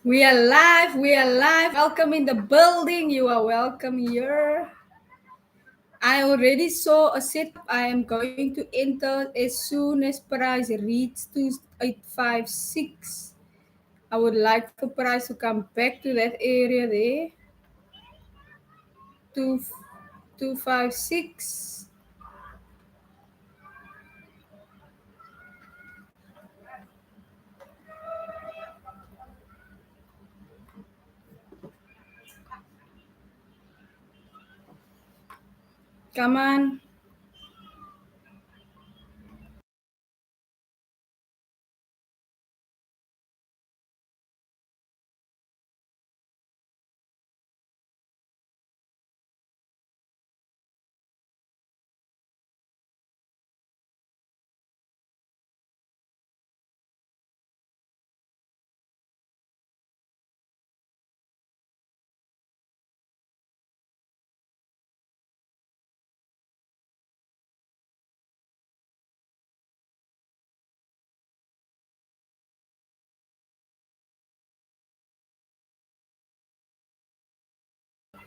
We are live. We are live. Welcome in the building. You are welcome here. I already saw a setup. I am going to enter as soon as price reads 2856. I would like for price to come back to that area there. 2256. Come on.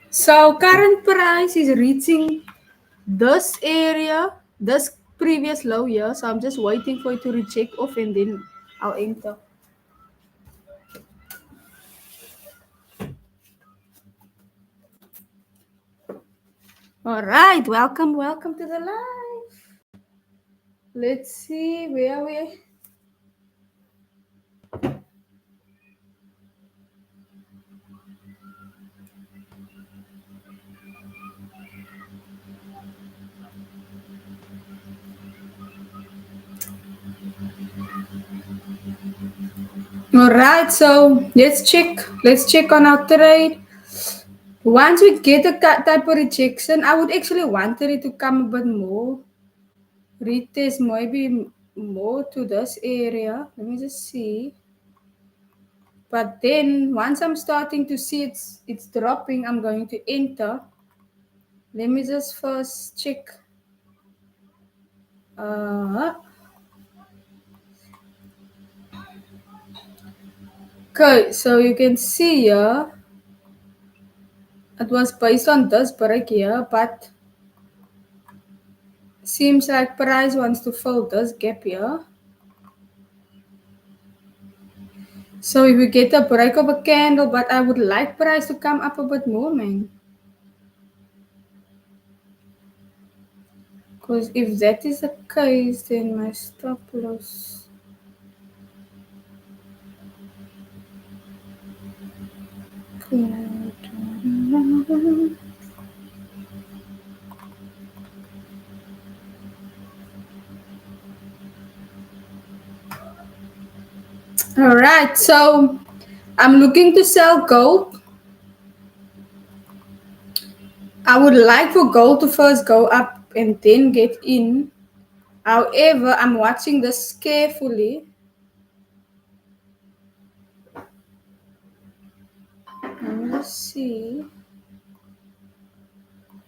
So current price is reaching this area, this previous low here. So I'm just waiting for it to recheck off and then I'll enter. All right, welcome to the live. Let's see where we. All right, so let's check. Let's check on our trade. Once we get a type of rejection, I would actually wanted it to come a bit more. Retest maybe more to this area. Let me just see. But then once I'm starting to see it's dropping, I'm going to enter. Let me just first check. Uh, okay, so you can see here it was based on this break here, but seems like price wants to fill this gap here. So if we get a break of a candle, but I would like price to come up a bit more, man. Because if that is the case, then my stop loss. All right, so I'm looking to sell gold. I would like for gold to first go up and then get in. However, I'm watching this carefully. Let me just see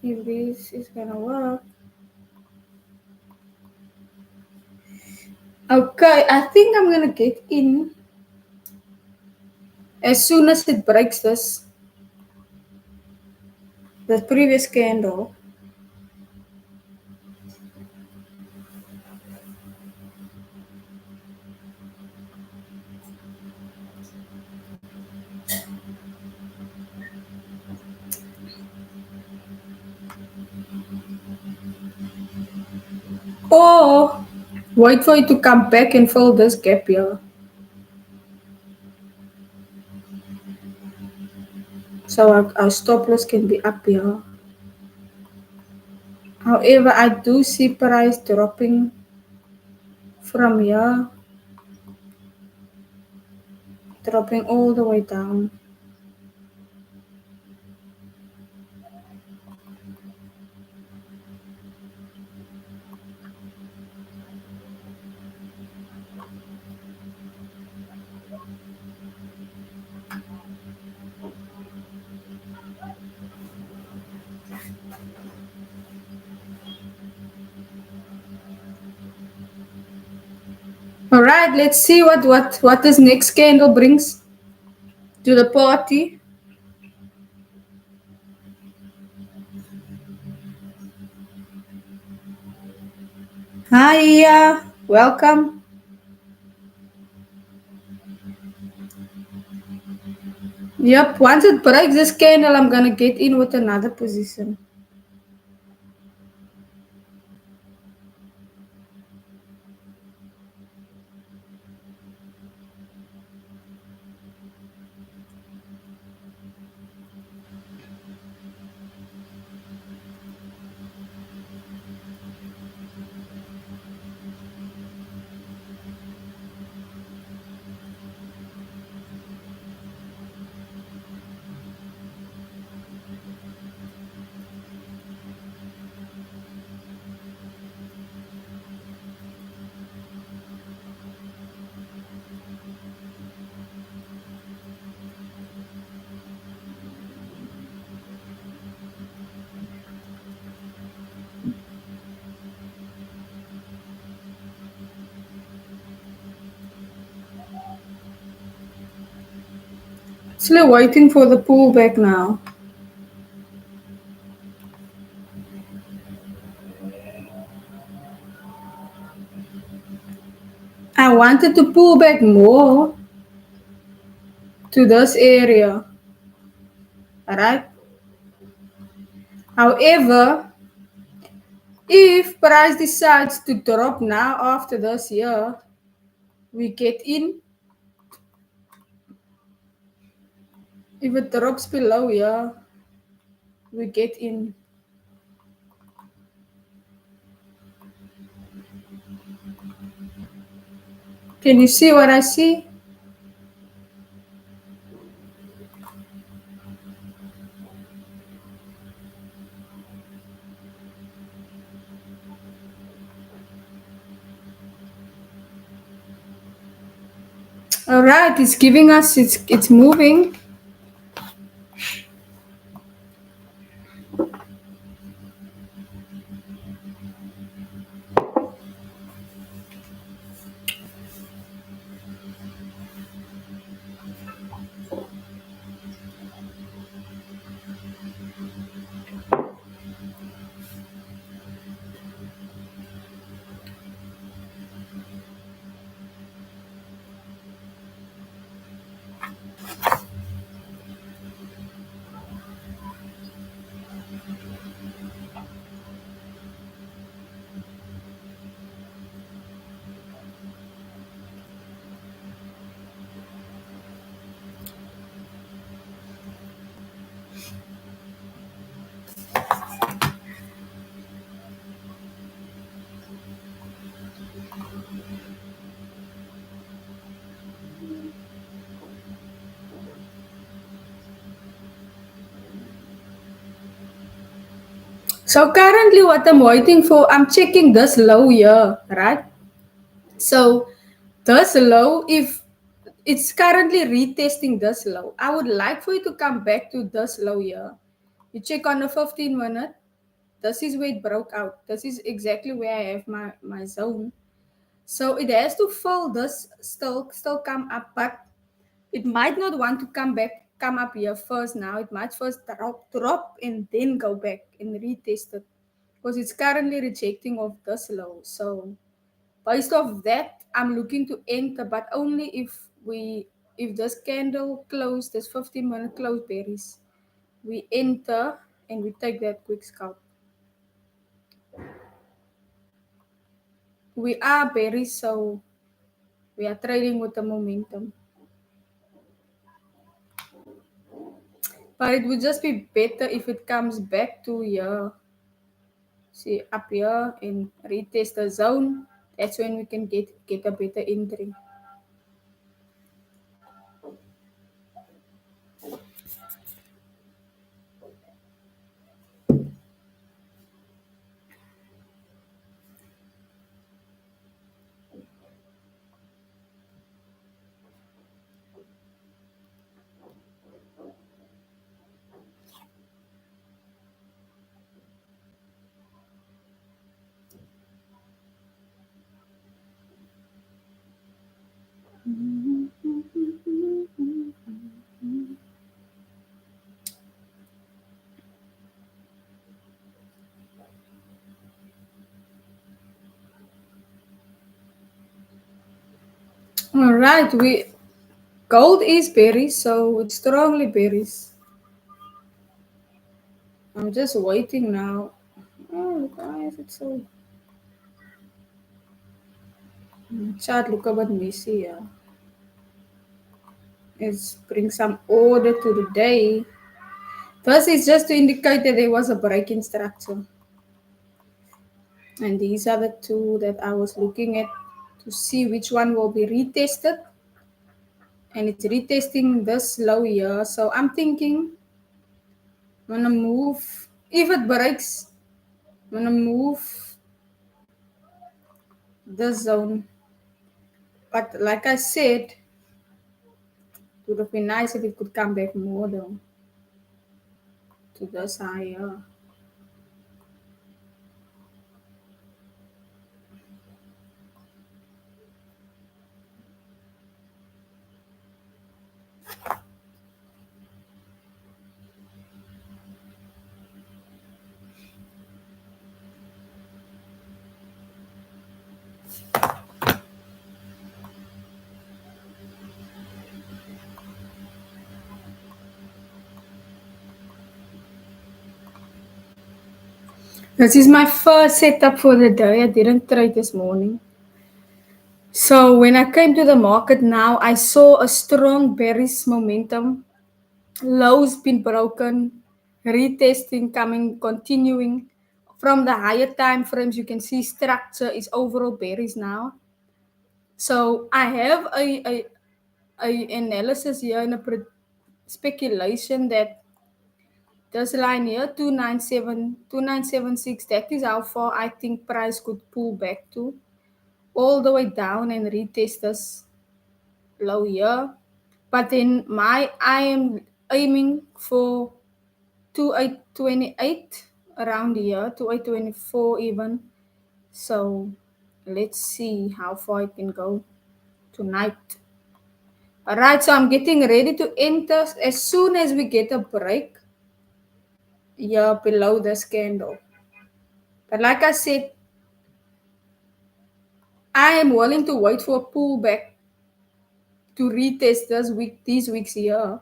if this is gonna work. Okay, I think I'm gonna get in as soon as it breaks the previous candle. Or wait for it to come back and fill this gap here. So our stop loss can be up here. However, I do see price dropping from here, dropping all the way down. All right, let's see what this next candle brings. To the party. Hi, welcome. Yep, once it breaks this candle, I'm gonna get in with another position. Still waiting for the pullback now. I wanted to pull back more to this area, alright? However, if price decides to drop now after this year, we get in. If it drops below here, we get in. Can you see what I see? Alright, it's giving us, it's moving. So currently what I'm waiting for, I'm checking this low here, right? So this low, if it's currently retesting this low, I would like for you to come back to this low here. You check on the 15 minute. This is where it broke out. This is exactly where I have my zone. So it has to fill this, still come up, but it might not want to come up here first now. It might first drop and then go back and retest it because it's currently rejecting of this low. So based off that, I'm looking to enter, but only if this candle close, this 15-minute close berries, we enter and we take that quick scalp. We are berries, so we are trading with the momentum. But it would just be better if it comes back to here, see up here and retest the zone. That's when we can get a better entry. All right, we gold is berries, so it's strongly berries. I'm just waiting now. Oh, why is it so? Chat look a bit messy. Yeah. Let's bring some order to the day. First, it's just to indicate that there was a break in structure. And these are the two that I was looking at to see which one will be retested. And it's retesting this low here. So I'm thinking I'm gonna move. If it breaks, I'm gonna move this zone. But like I said, it would have been nice if it could come back more though to this higher. This is my first setup for the day. I didn't trade this morning. So when I came to the market now, I saw a strong bearish momentum. Lows been broken, retesting coming, continuing. From the higher time frames, you can see structure is overall bearish now. So I have a analysis here and a speculation that this line here, 2976, that is how far I think price could pull back to, all the way down and retest this low here. But then I am aiming for 2828 around here, 2824 even. So let's see how far it can go tonight. Alright, so I'm getting ready to enter as soon as we get a break here below this candle. But like I said, I am willing to wait for a pullback to retest these weeks here.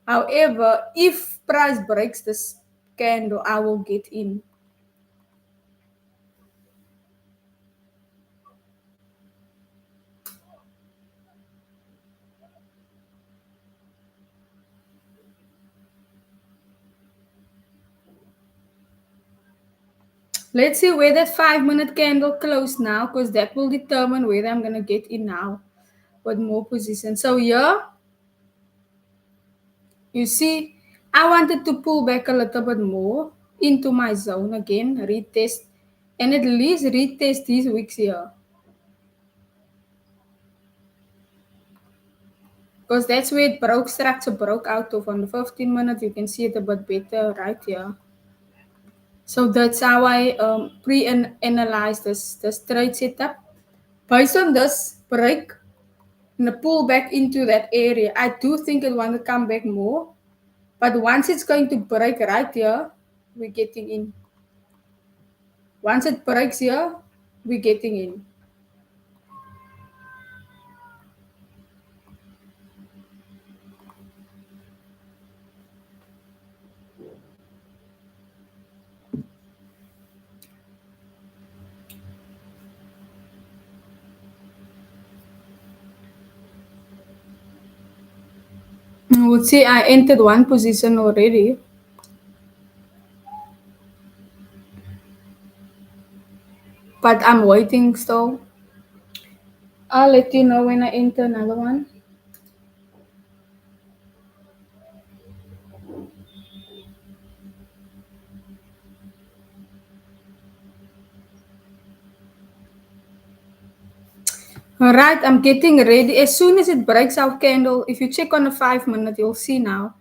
However, if price breaks this candle, I will get in. Let's see where that 5 minute candle closed now, because that will determine whether I'm gonna get in now with more position. So here, you see, I wanted to pull back a little bit more into my zone again, retest, and at least retest these wicks here. Because that's where it broke, structure broke out of on the 15 minutes. You can see it a bit better right here. So that's how I pre-analyze this trade setup. Based on this break and the pull back into that area, I do think it want to come back more. But once it's going to break right here, we're getting in. Once it breaks here, we're getting in. I would say I entered one position already, but I'm waiting still. I'll let you know when I enter another one. All right, I'm getting ready. As soon as it breaks our candle, if you check on the 5 minute, you'll see now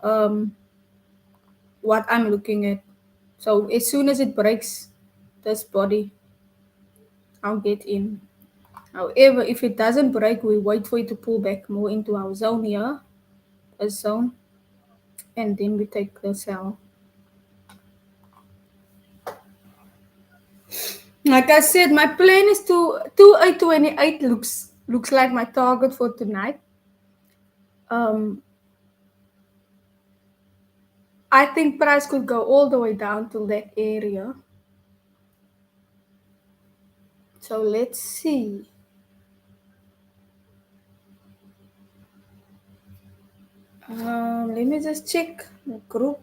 um, what I'm looking at. So as soon as it breaks this body, I'll get in. However, if it doesn't break, we wait for it to pull back more into our zone here, a zone, and then we take the sell. Like I said, my plan is to 2828 looks Looks like my target for tonight. Um, I think price could go all the way down to that area. So let's see. Let me just check the group.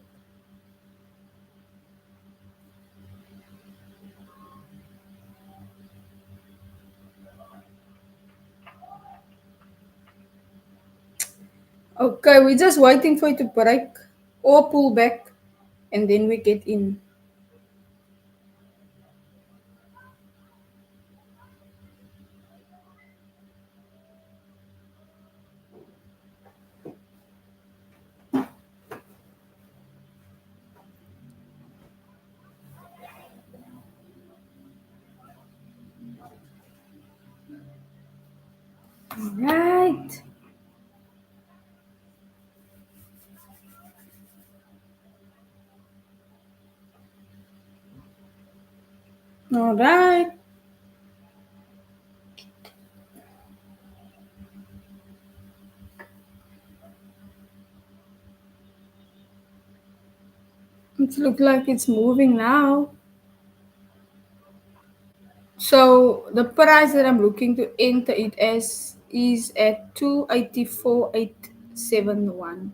Okay, we're just waiting for it to break or pull back, and then we get in. Right. All right. It looks like it's moving now. So the price that I'm looking to enter it as is at 284,871.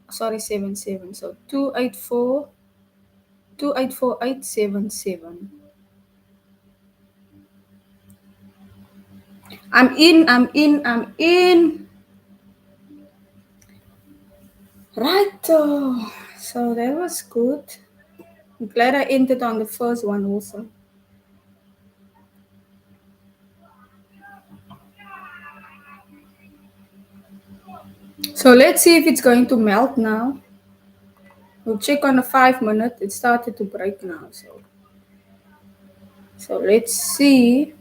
Sorry, 77. So 284,877. I'm in. Right. So that was good. I'm glad I entered on the first one also. So let's see if it's going to melt now. We'll check on the 5 minute. It started to break now. So let's see.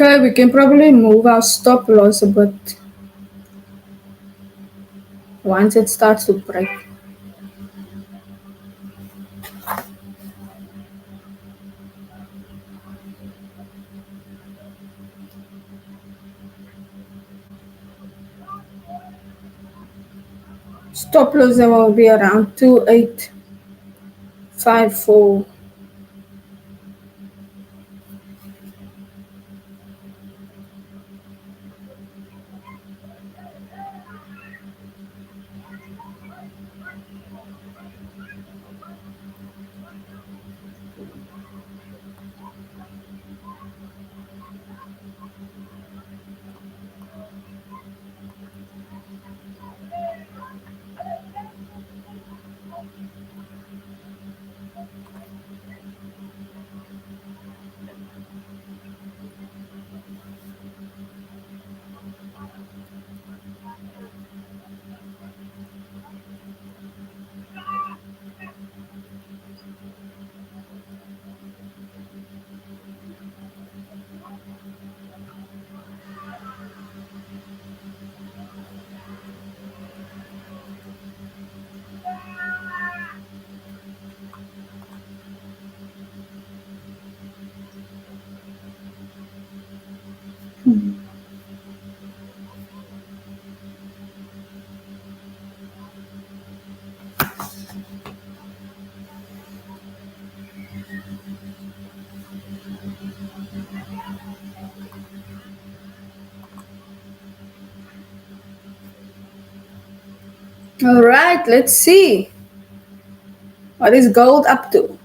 Okay, we can probably move our stop loss a bit once it starts to break. Stop loss then will be around 2854. All right, let's see. What is gold up to?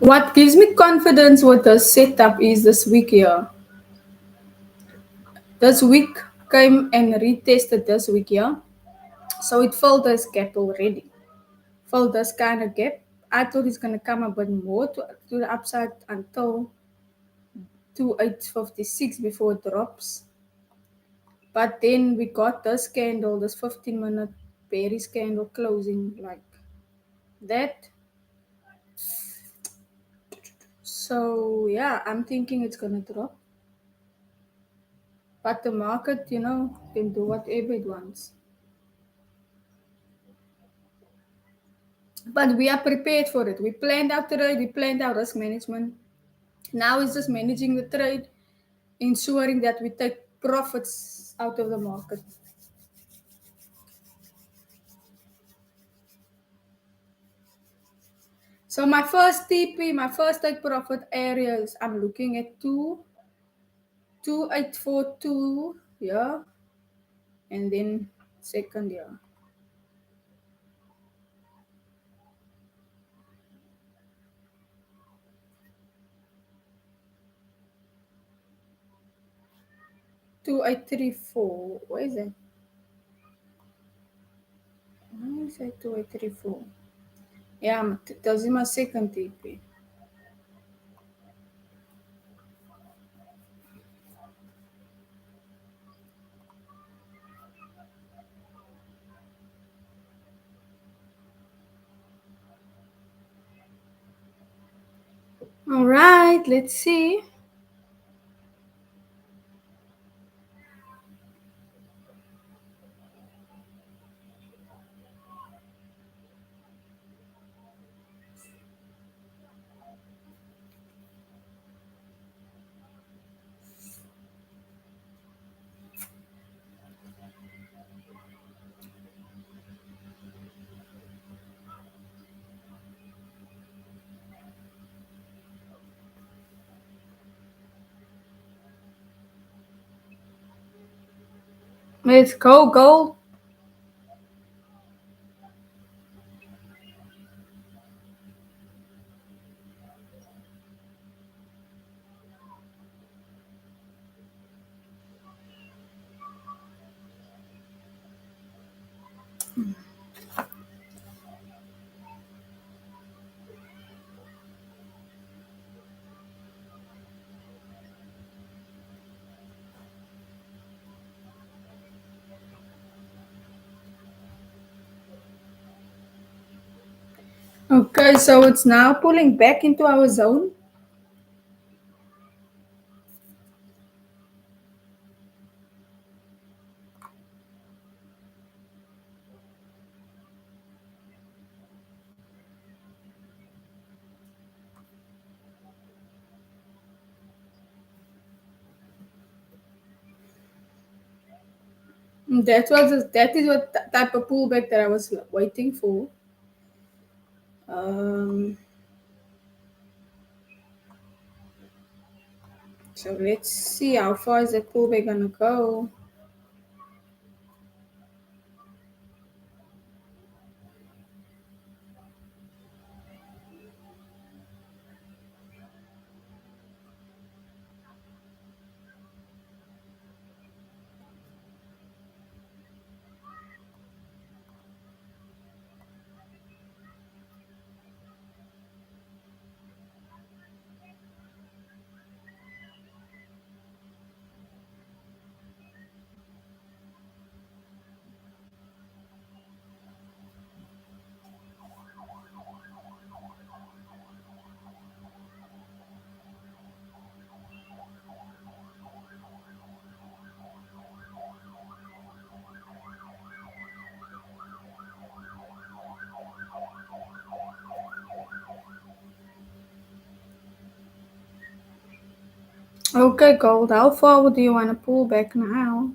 What gives me confidence with the setup is this week here. This week came and retested this week here. So it filled this gap already. Filled this kind of gap. I thought it's gonna come a bit more to the upside until 2856 before it drops. But then we got this candle, this 15-minute bearish candle closing like that. So yeah, I'm thinking it's gonna drop. But the market, can do whatever it wants. But we are prepared for it. We planned our trade, we planned our risk management. Now it's just managing the trade, ensuring that we take profits out of the market. So my first TP, my first take profit areas, I'm looking at 2842, yeah, and then second, yeah, 2834. Where is it? Where is it? 2834. Yeah, that's my second TP. All right, let's see. Let's go, gold. Okay, so it's now pulling back into our zone. That is what type of pullback that I was waiting for. Um, so let's see how far is that pullback gonna go. Okay, gold. How far do you want to pull back now?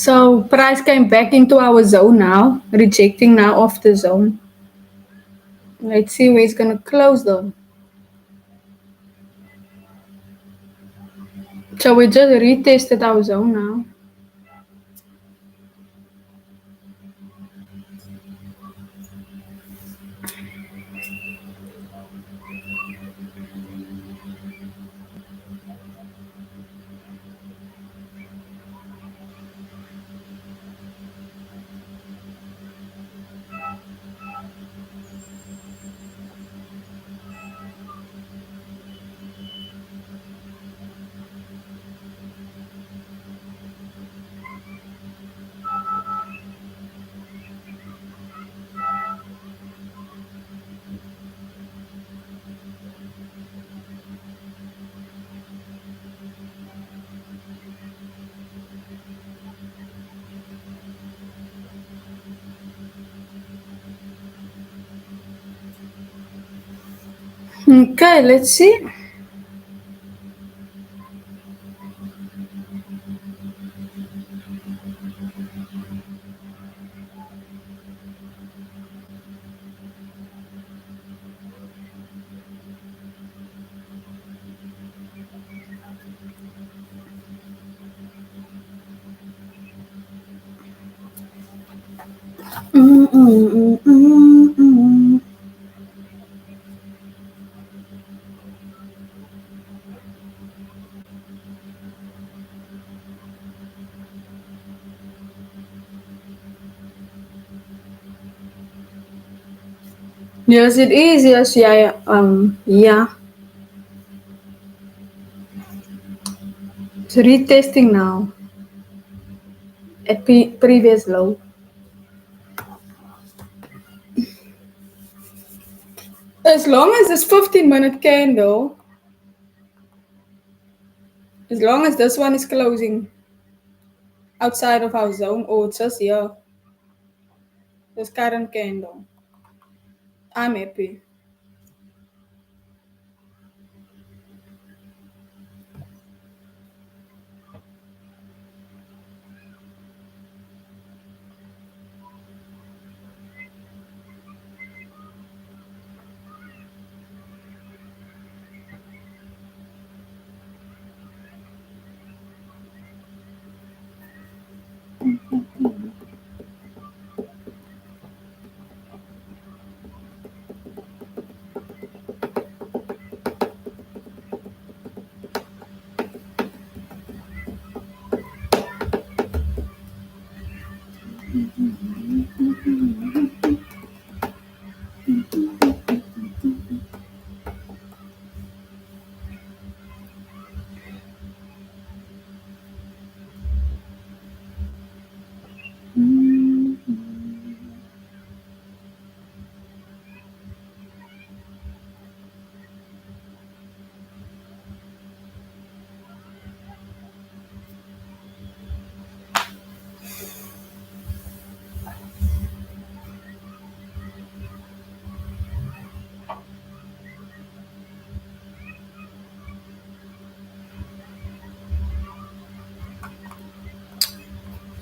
So price came back into our zone now, rejecting now off the zone. Let's see where it's gonna close though. So we just retested our zone now. Okay, let's see. Mm, mm, mm, mm, mm. Yes, it is. Yes, yeah, yeah. Yeah. It's retesting now at previous low. As long as this 15-minute candle, as long as this one is closing outside of our zone, or it's just here, this current candle, I'm happy.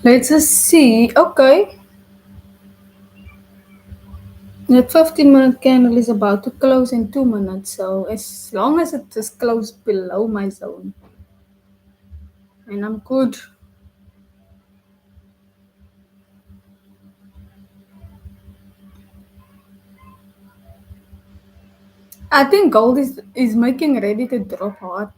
Let's just see. Okay. That 15-minute candle is about to close in 2 minutes. So as long as it is closed below my zone, and I'm good. I think gold is making ready to drop hard.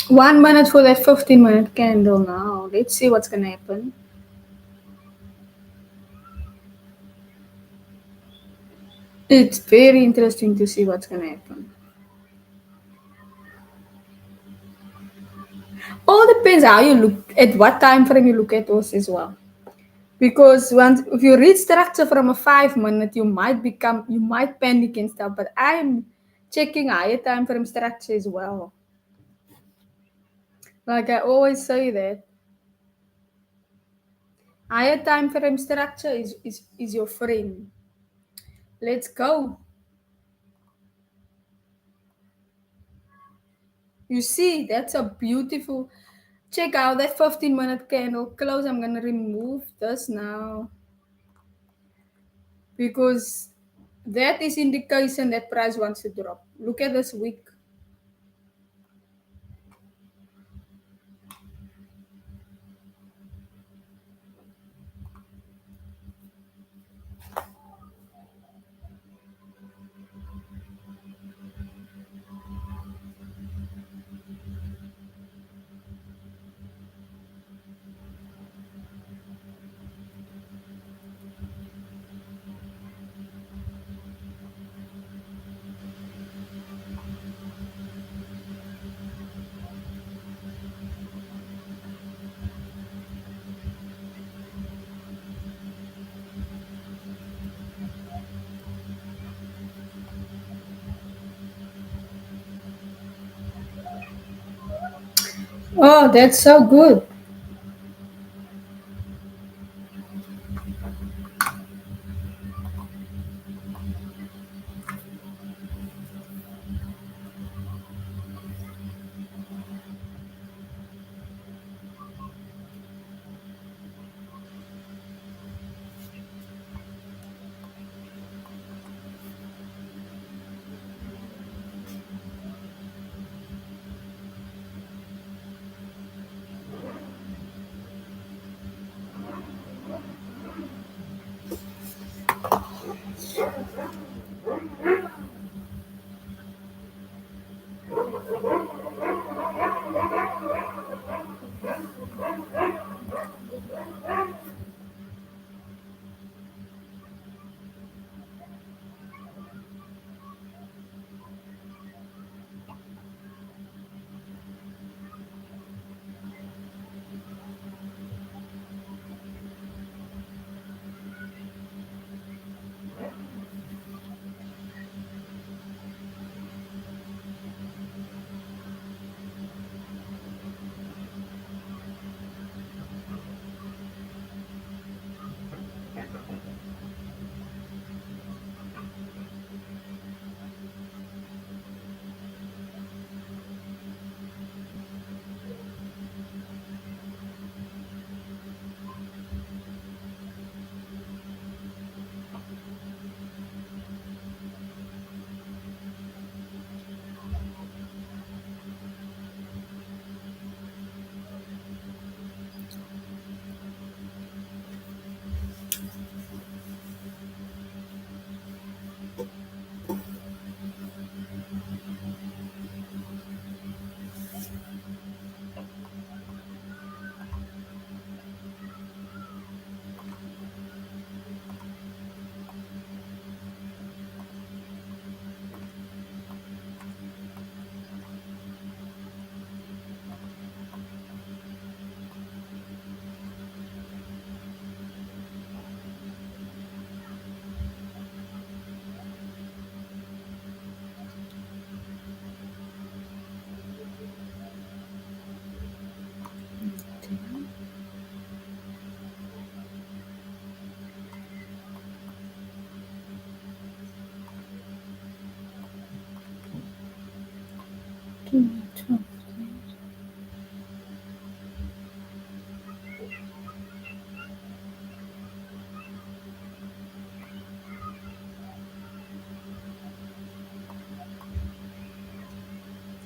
1 minute for that 15-minute candle now. Let's see what's gonna happen. It's very interesting to see what's gonna happen. All depends how you look at what time frame you look at us as well. Because once if you read structure from a 5 minute, you might panic and stuff. But I'm checking higher time frame structure as well. Like I always say that higher time frame structure is your friend. Let's go. You see, that's a beautiful. Check out that 15-minute candle close. I'm gonna remove this now because that is indication that price wants to drop. Look at this week. Oh, that's so good.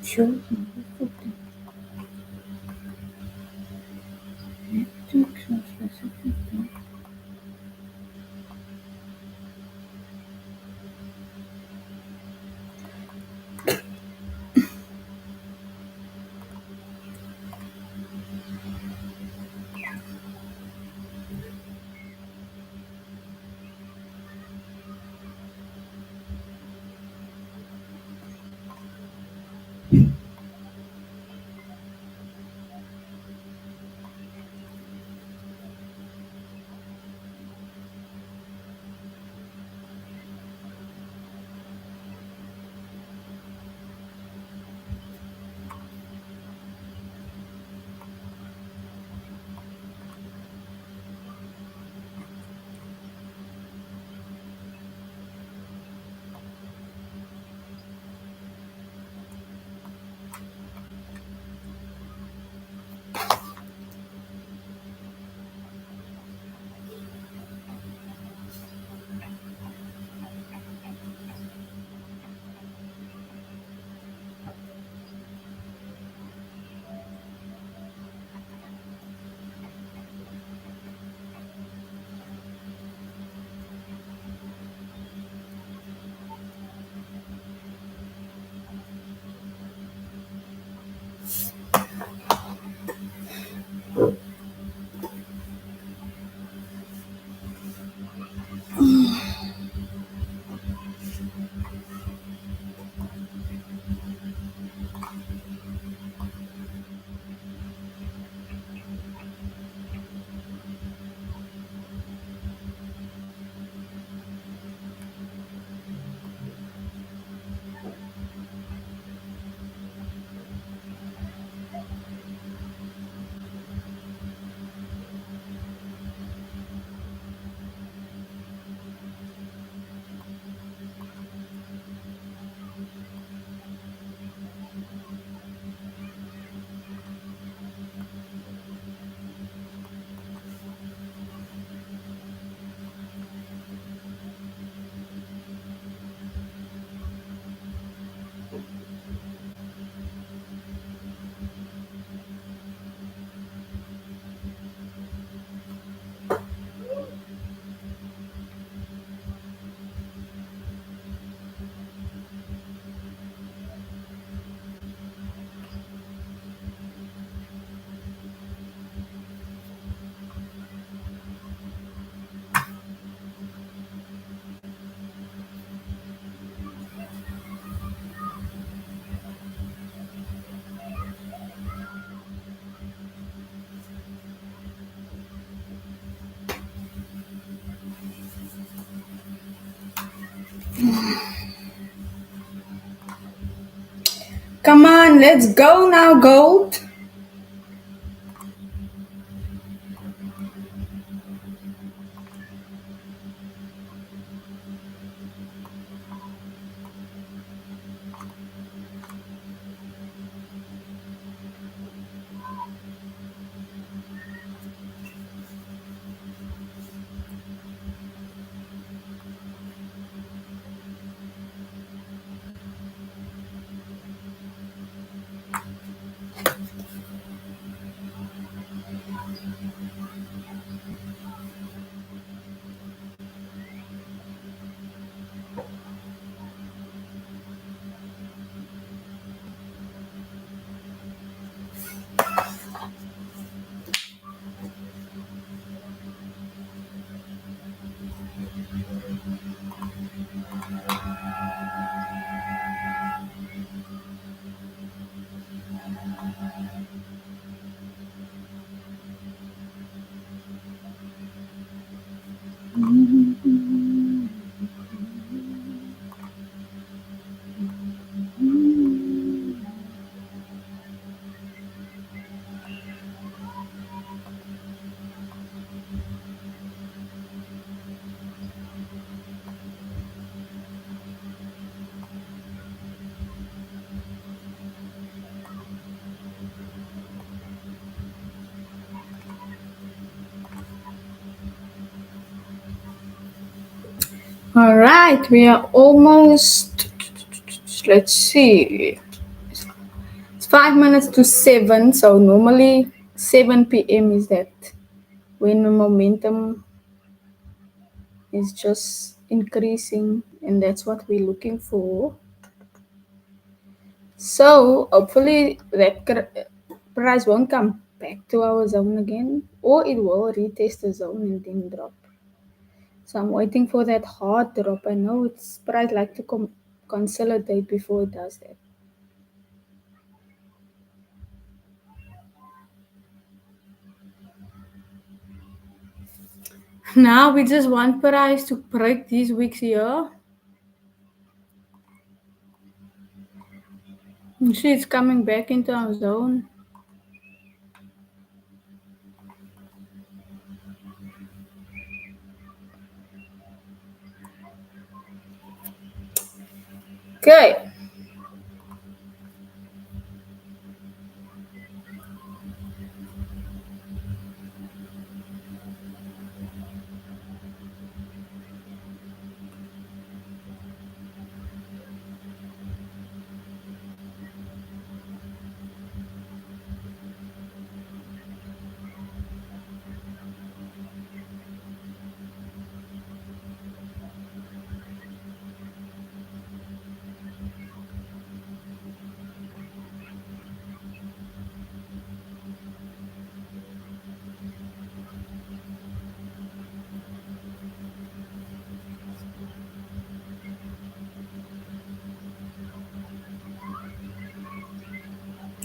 Sure. Come on, let's go now, gold. All right, we are almost. Let's see. It's 5 minutes to 7, so normally 7 p.m. is that when the momentum is just increasing, and that's what we're looking for. So hopefully that price won't come back to our zone again, or it will retest the zone and then drop. So I'm waiting for that hard drop. I know it's price like to consolidate before it does that. Now we just want price to break these weeks here. You see it's coming back into our zone. Okay.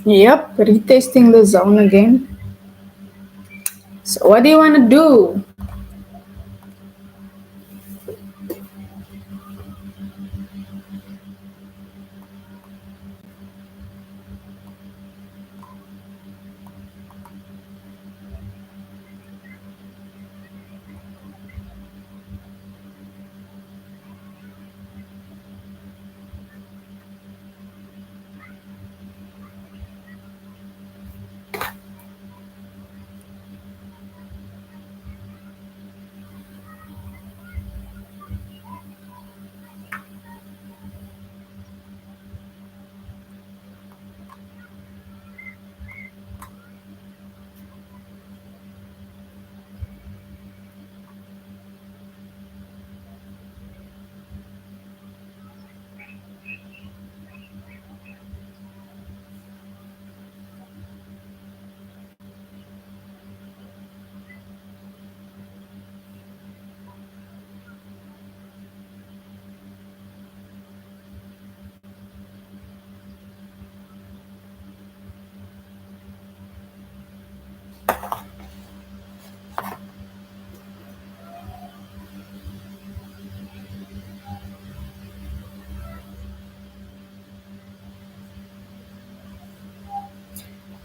Yep, retesting the zone again. So what do you want to do?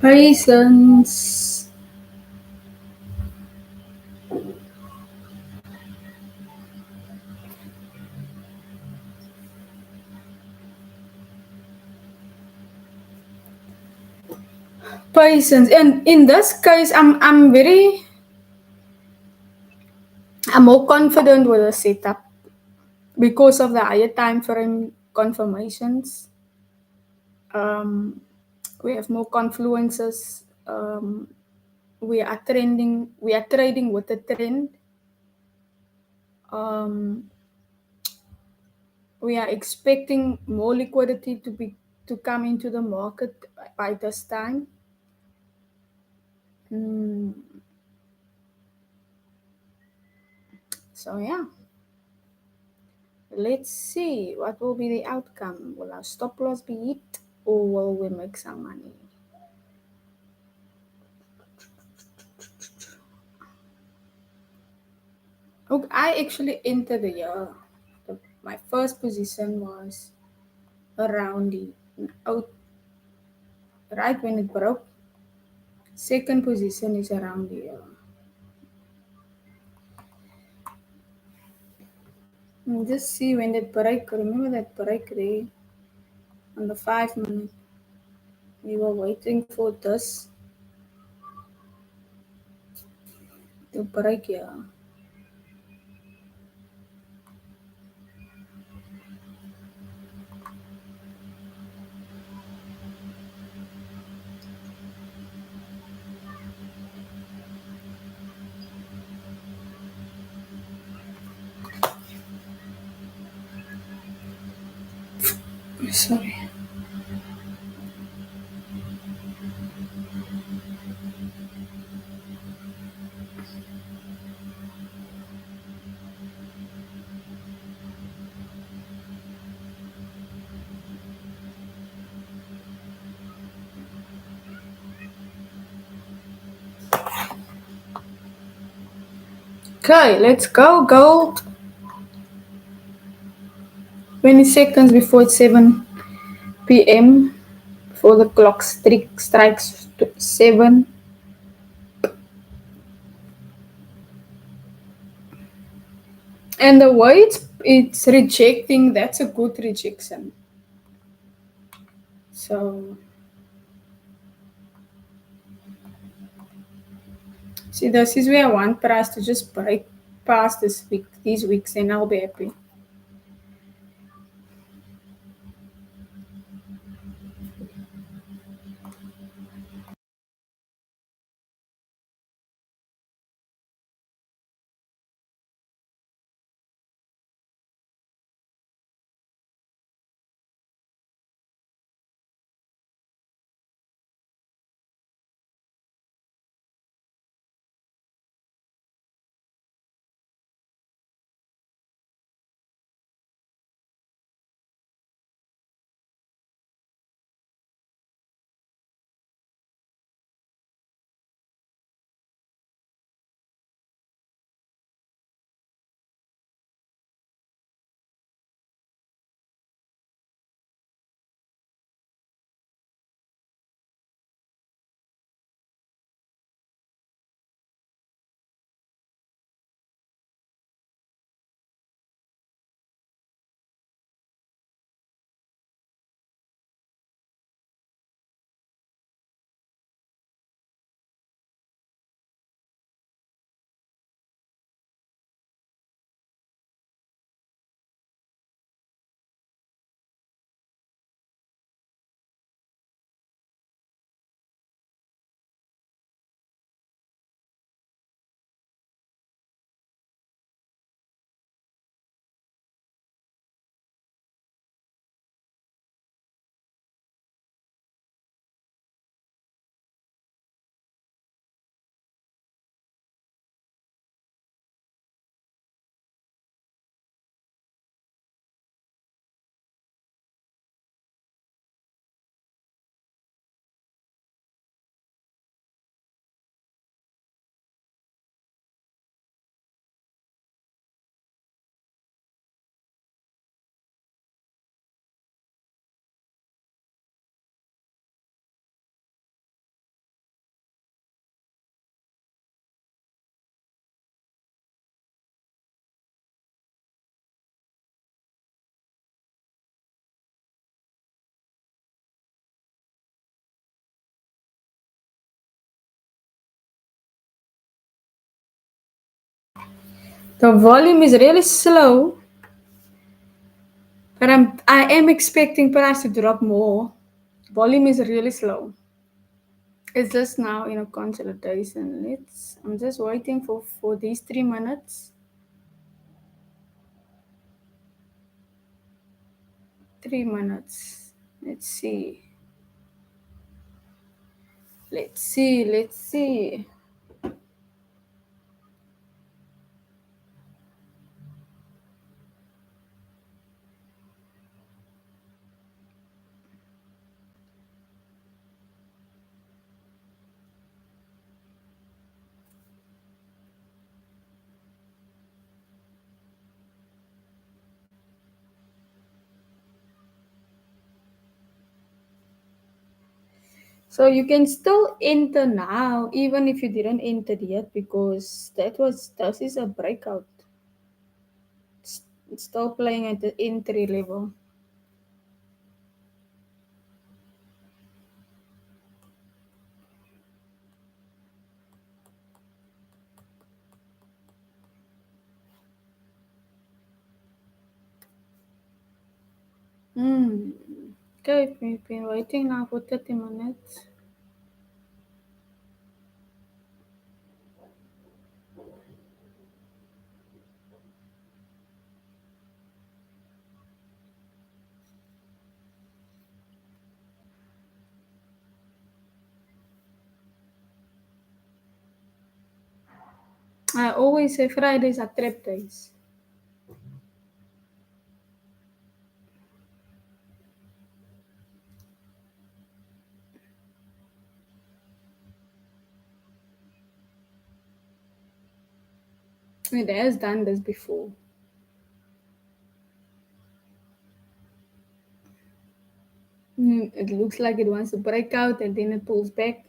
Patience. Patience. And in this case, I'm more confident with the setup because of the higher time frame confirmations. Um, we have more confluences. We are trading with the trend. Um, we are expecting more liquidity to come into the market by this time. Mm, so yeah, let's see what will be the outcome. Will our stop loss be hit or will we make some money? Look, I actually entered the year. My first position was around the out right when it broke. Second position is around the just see when that break. Remember that break there on the 5 minute. We were waiting for this to break here. Sorry. Okay, let's go. Gold. 20 seconds before it's 7 p.m. Before the clock strikes 7. And the way it's rejecting, that's a good rejection. So, see, this is where I want price to just break past these weeks, and I'll be happy. The volume is really slow, but I am expecting price to drop more. Volume is really slow. It's just now in a consolidation. I'm just waiting for these 3 minutes. 3 minutes. Let's see. Let's see. Let's see. So you can still enter now, even if you didn't enter yet, because that is a breakout. It's still playing at the entry level. Hmm. Okay, we've been waiting now for 30 minutes. I always say Fridays are trap days. It has done this before. It looks like it wants to break out and then it pulls back.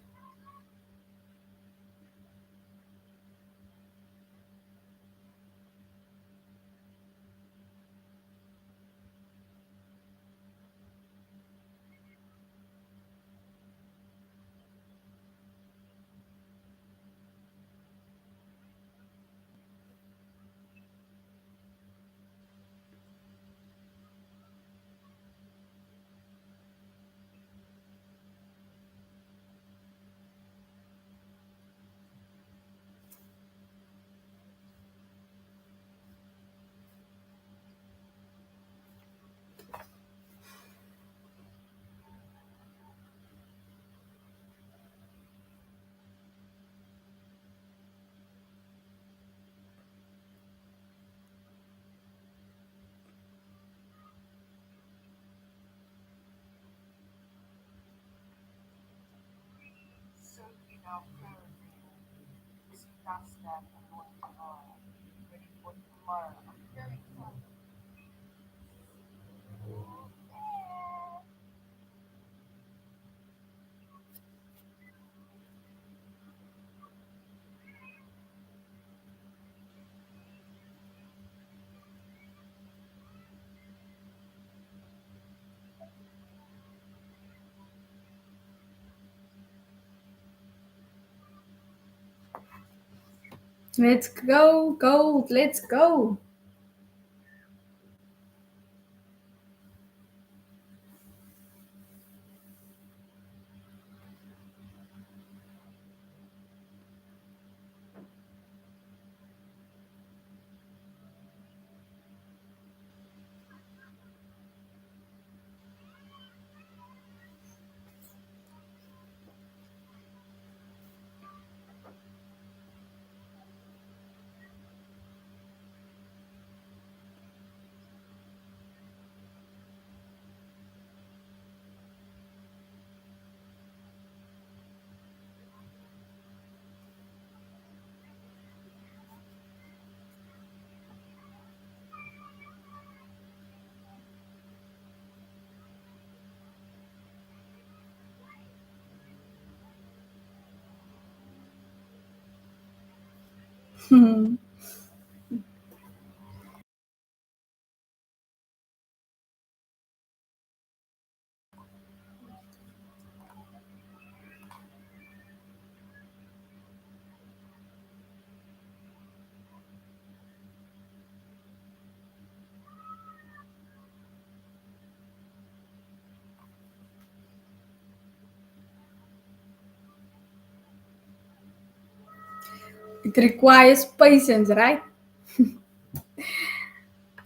Let's go, gold, let's go. Hmm. It requires patience, right?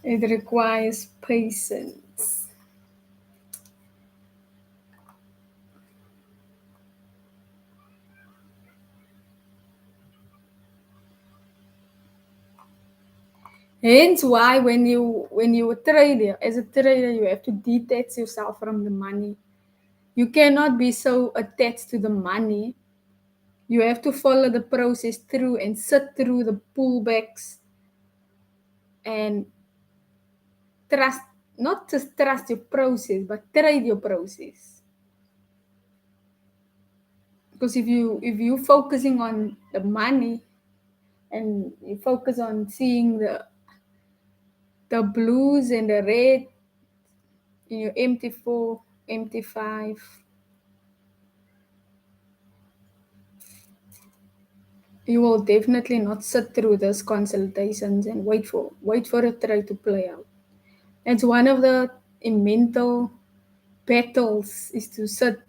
It requires patience. Hence why when you a trader, as a trader, you have to detach yourself from the money. You cannot be so attached to the money. You have to follow the process through and sit through the pullbacks and trust, not just trust your process, but trade your process. Because if you focusing on the money and you focus on seeing the blues and the red in your MT4, MT5, you will definitely not sit through those consultations and wait for a trade to play out. It's one of the mental battles is to sit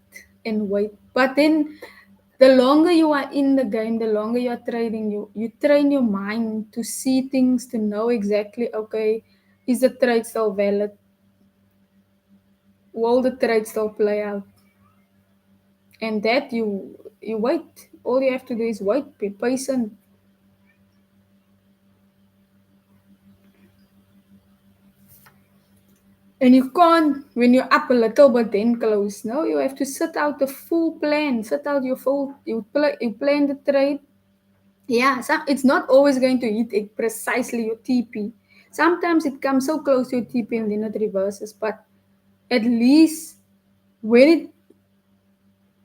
and wait. But then the longer you are in the game, the longer you are trading, you train your mind to see things, to know exactly, okay, is the trade still valid? Will the trade still play out? And that you wait. All you have to do is wait, be patient. And you can't, when you're up a little but then close. No, you have to set out the full plan, set out your full, you plan the trade. Yeah, it's not always going to hit it precisely your TP. Sometimes it comes so close to your TP and then it reverses. But at least when it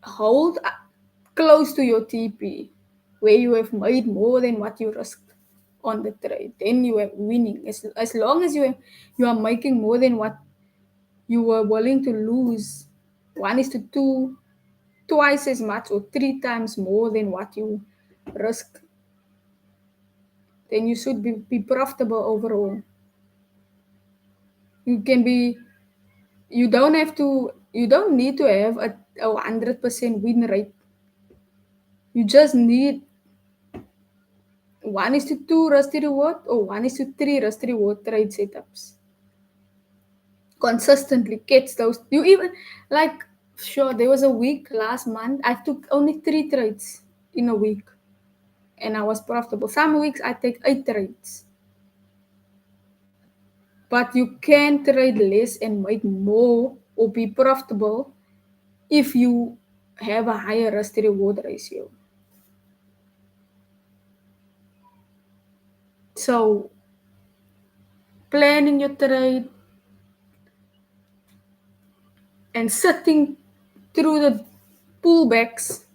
hold close to your TP, where you have made more than what you risked on the trade, then you are winning. As long as you are making more than what you were willing to lose, 1:2, twice as much or three times more than what you risk, then you should be profitable overall. You can be, you don't need to have a 100% win rate. You just need 1:2 rusty reward or 1:3 rusty reward trade setups. Consistently catch those. You even, like, sure, there was a week last month, I took only 3 trades in a week and I was profitable. Some weeks I take 8 trades. But you can trade less and make more or be profitable if you have a higher risk to reward ratio. So planning your trade and sitting through the pullbacks,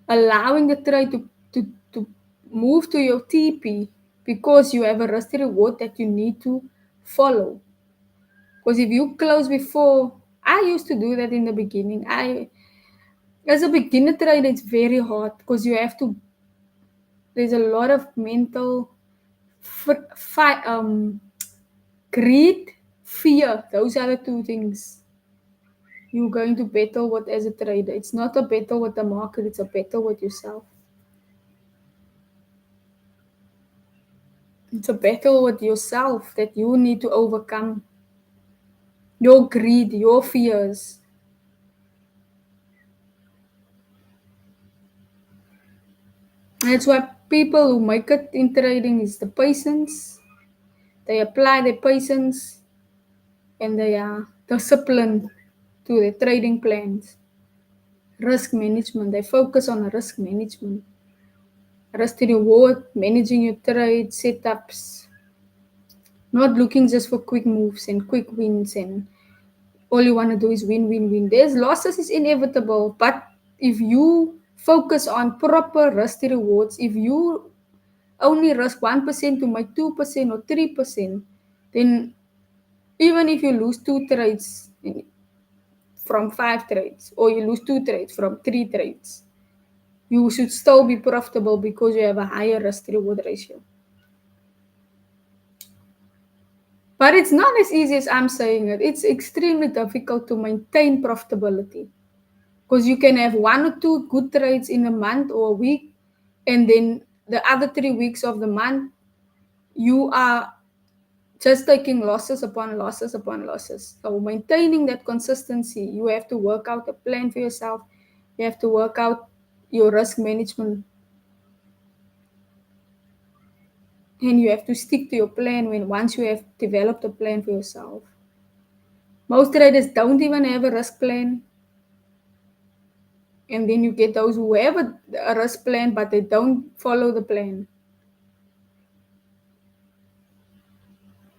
allowing the trade to move to your TP because you have a risk to reward that you need to follow. Because if you close before, I used to do that in the beginning. As a beginner trader, it's very hard because there's a lot of mental greed, fear. Those are the two things you're going to battle with as a trader. It's not a battle with the market, it's a battle with yourself. It's a battle with yourself that you need to overcome. Your greed, your fears. That's why people who make it in trading is the patience. They apply their patience and they are disciplined to their trading plans. Risk management. They focus on risk management. Risk to reward, managing your trade setups, not looking just for quick moves and quick wins and all you want to do is win, win, win. There's losses is inevitable, but if you focus on proper risk to rewards, if you only risk 1% to make 2% or 3%, then even if you lose 2 trades from 5 trades, or you lose 2 trades from 3 trades, you should still be profitable because you have a higher risk to reward ratio. But it's not as easy as I'm saying it. It's extremely difficult to maintain profitability because you can have 1 or 2 good trades in a month or a week, and then the other 3 weeks of the month, you are just taking losses upon losses upon losses. So maintaining that consistency, you have to work out a plan for yourself. You have to work out your risk management, and you have to stick to your plan when once you have developed a plan for yourself. Most traders don't even have a risk plan, and then you get those who have a risk plan but they don't follow the plan.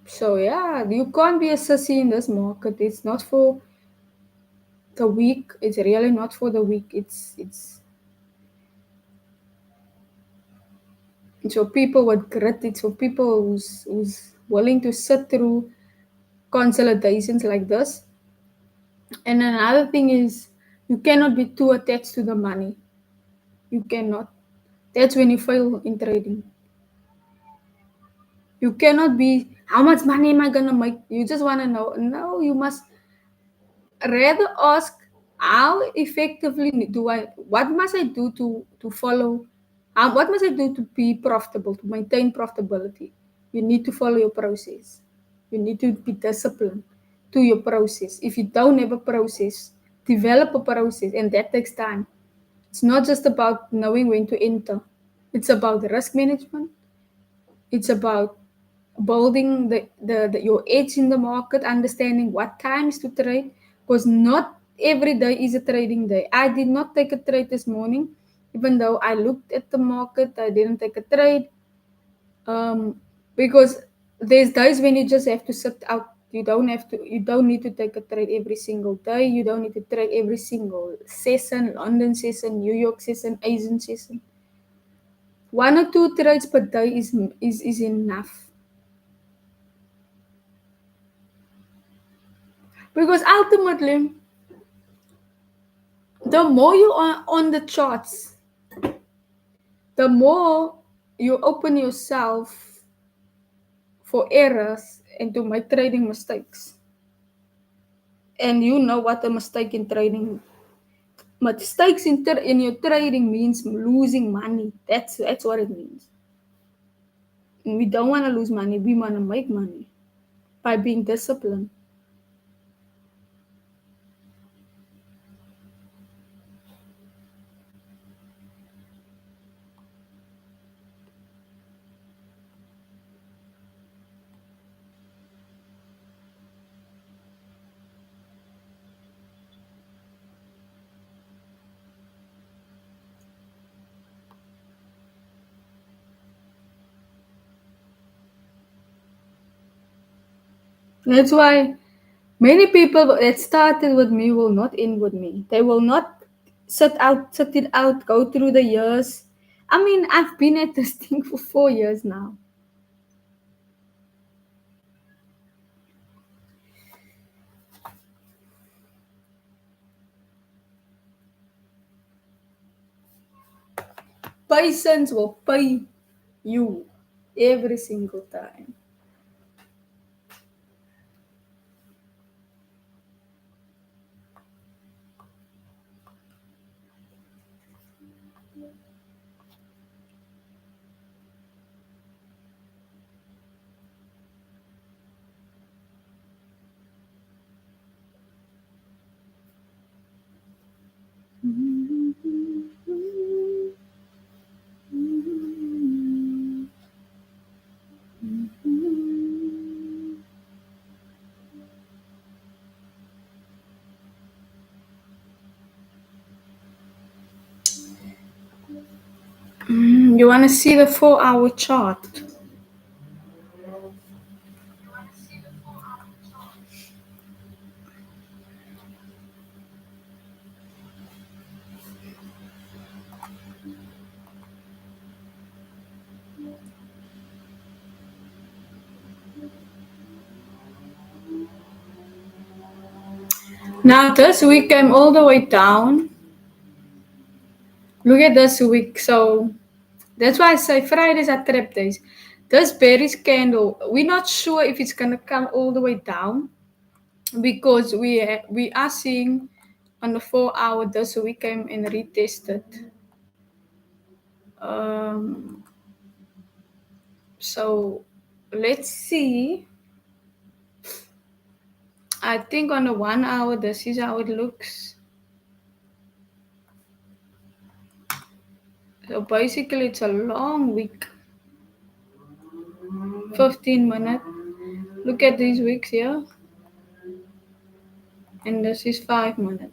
So yeah, you can't be a sissy in this market. It's not for the weak. It's really not for the weak. It's for people with grit. It's for people who's willing to sit through consolidations like this. And another thing is, you cannot be too attached to the money. You cannot. That's when you fail in trading. You cannot be, how much money am I gonna make? You just wanna know. No, you must rather ask, how effectively do I, what must I do to follow, what must I do to be profitable, to maintain profitability? You need to follow your process. You need to be disciplined to your process. If you don't have a process, develop a process, and that takes time. It's not just about knowing when to enter. It's about risk management. It's about building your edge in the market, understanding what times to trade, because not every day is a trading day. I did not take a trade this morning, even though I looked at the market. I didn't take a trade, because there's days when you just have to sit out. You don't have to. You don't need to take a trade every single day. You don't need to trade every single session, London session, New York session, Asian session. One or two trades per day is enough. Because ultimately, the more you are on the charts, the more you open yourself for errors and to make trading mistakes. And you know what a mistake in trading, mistakes in your trading means losing money. That's what it means. And we don't want to lose money. We want to make money by being disciplined. That's why many people that started with me will not end with me. They will not sit it out, go through the years. I mean, I've been at this thing for 4 years now. Patience will pay you every single time. You want to see the 4 hour chart? Now, this week came all the way down. Look at this week. So that's why I say Fridays are trap days. This bearish candle, we're not sure if it's gonna come all the way down because we are seeing on the 4 hour this week came and retested. So let's see. I think on a 1 hour, this is how it looks. So basically, it's a long week. 15 minutes. Look at these weeks here. And this is 5 minutes.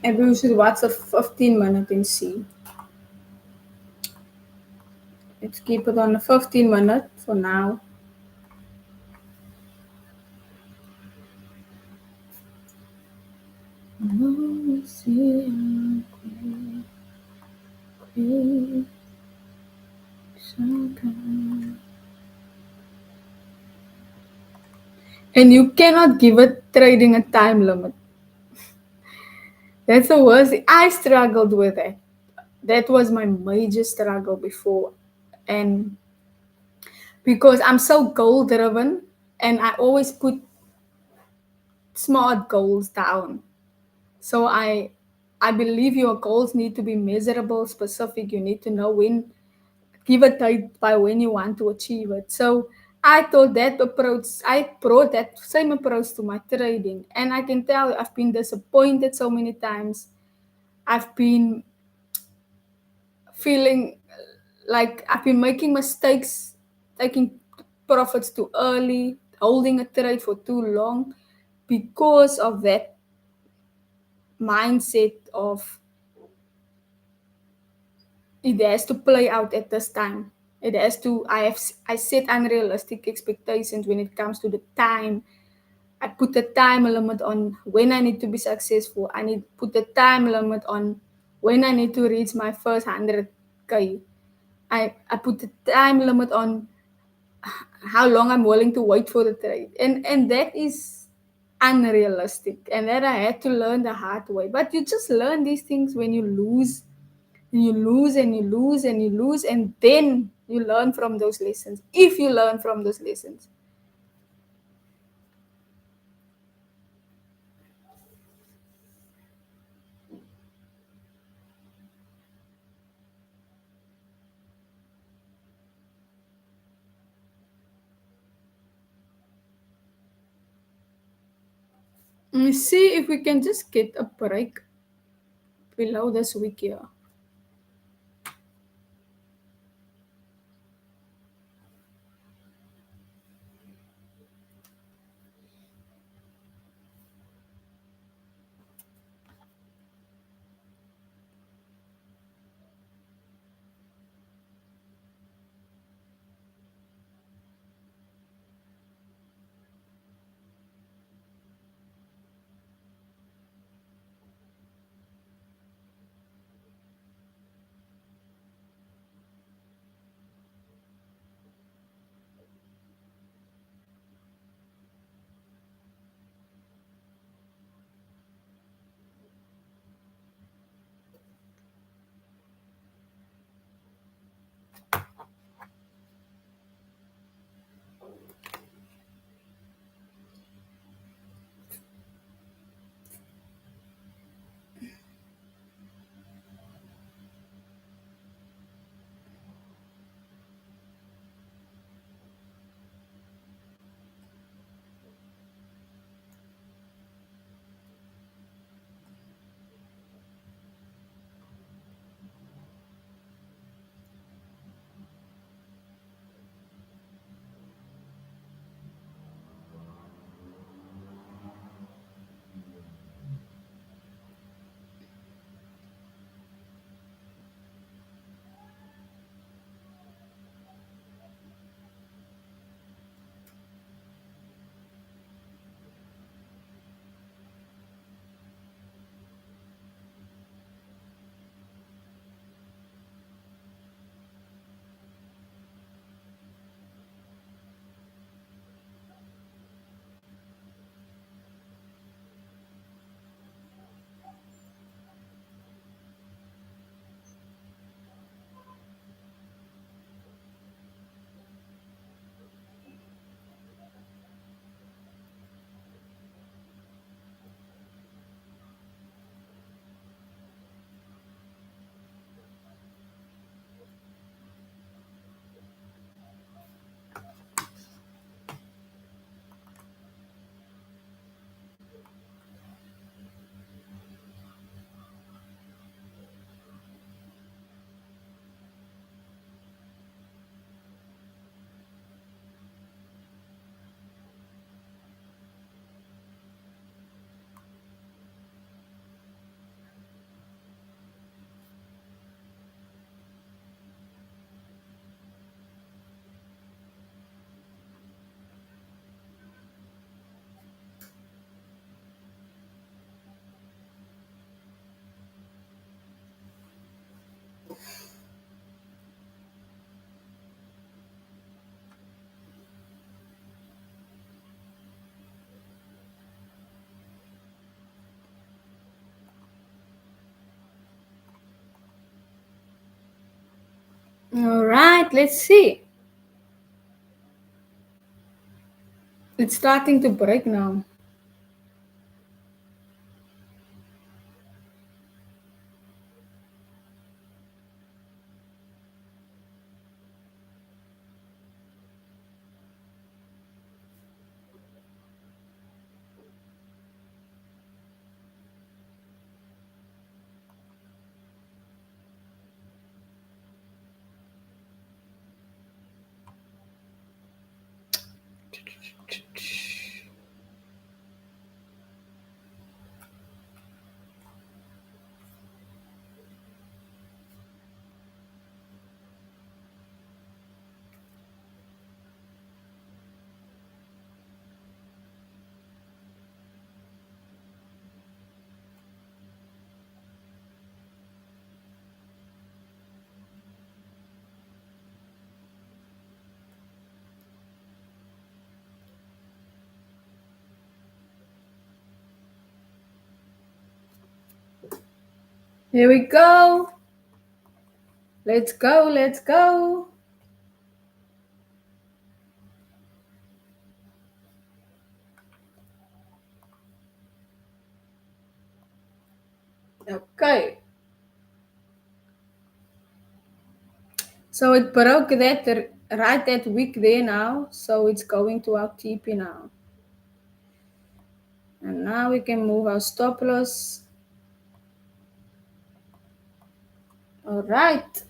Maybe we should watch a 15 minute and see. Let's keep it on a 15 minute for now. And you cannot give it trading a time limit. That's the worst. I struggled with it. That was my major struggle before. And because I'm so goal driven and I always put smart goals down. So I believe your goals need to be measurable, specific. You need to know when, give a date by when you want to achieve it. So I thought that approach, I brought that same approach to my trading. And I can tell I've been disappointed so many times. I've been feeling like I've been making mistakes, taking profits too early, holding a trade for too long because of that mindset of it has to play out at this time. It has to. I set unrealistic expectations when it comes to the time. I put a time limit on when I need to be successful. I need put a time limit on when I need to reach my first 100K. I put a time limit on how long I'm willing to wait for the trade. And that is unrealistic. And that I had to learn the hard way. But you just learn these things when you lose. You lose and you lose and you lose, and then you learn from those lessons. If you learn from those lessons. See if we can just get a break below this week here. All right, let's see. It's starting to break now. Here we go. Let's go, let's go. Okay. So it broke that right that week there now. So it's going to our TP now. And now we can move our stop loss. All right.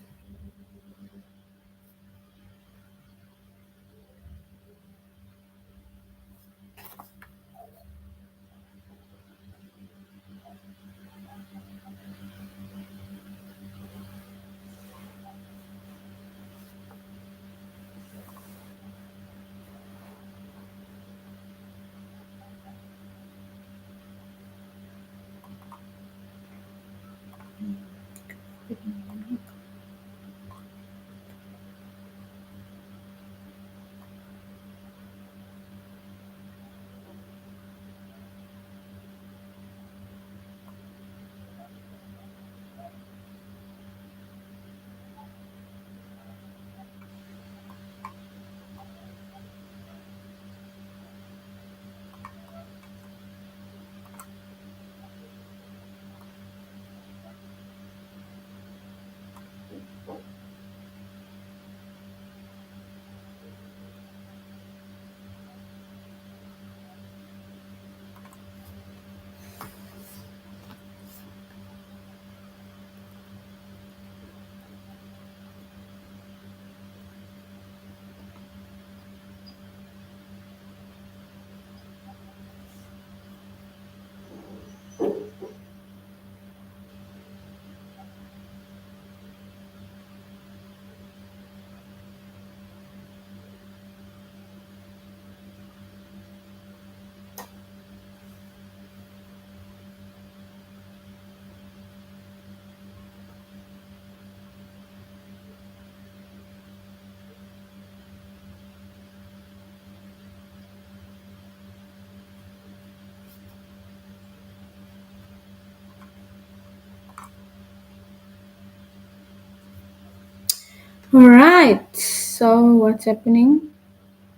All right. So what's happening?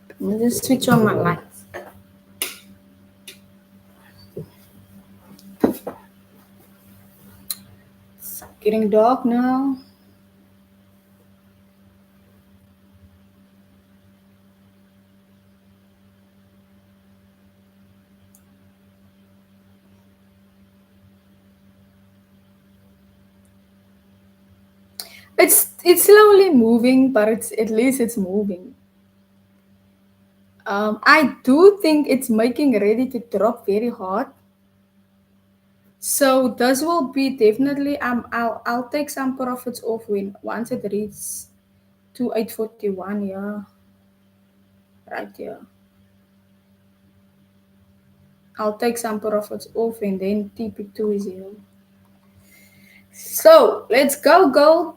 Let me just switch on my lights. It's getting dark now. It's slowly moving, but it's at least it's moving. I do think it's making ready to drop very hard. So this will be definitely I'll take some profits off when once it reaches to 841, yeah. Right here. I'll take some profits off and then TP2 is here. So let's go gold.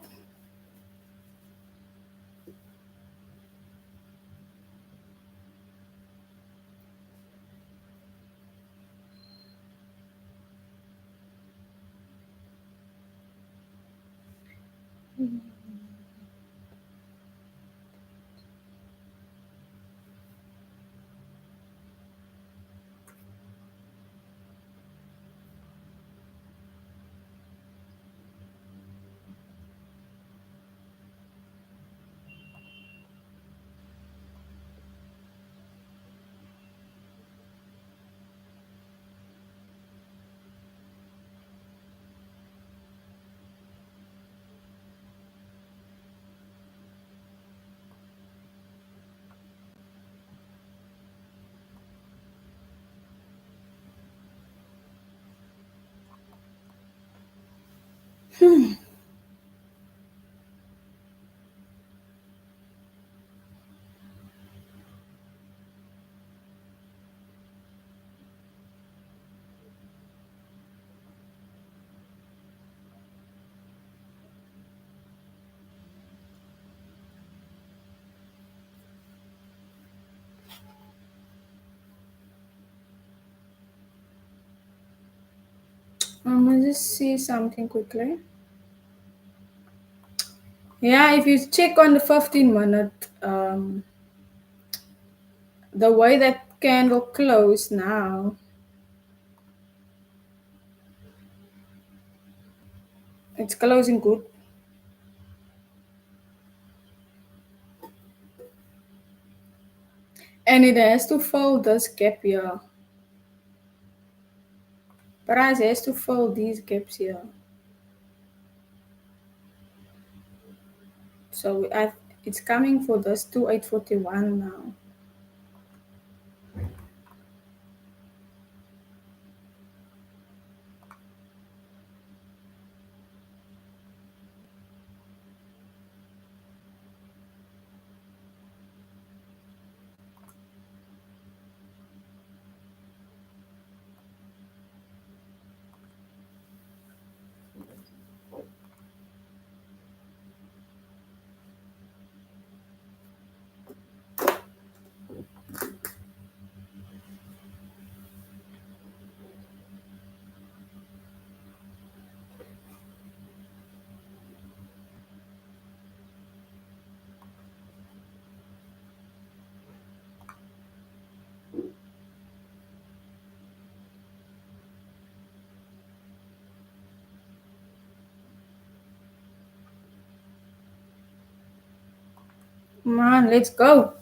I'm gonna just see something quickly. Yeah, if you check on the 15 minute, the way that candle closed now, it's closing good. And it has to fill this gap here. Price has to fill these gaps here. So it's coming for this 2841 now. Come on, let's go.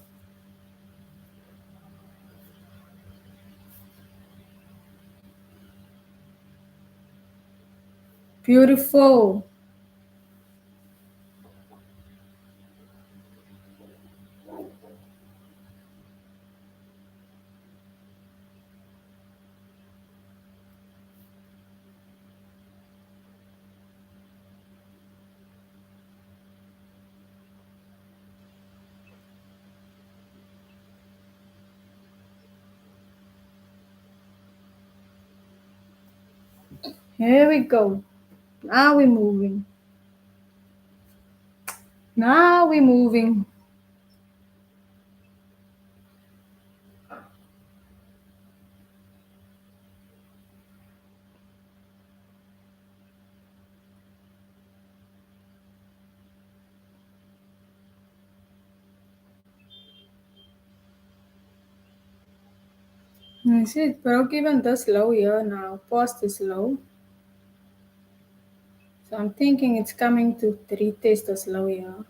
Beautiful. Here we go. Now we're moving. Now we're moving. You see, it broke even this low here now, past this low. So I'm thinking it's coming to retest this low here.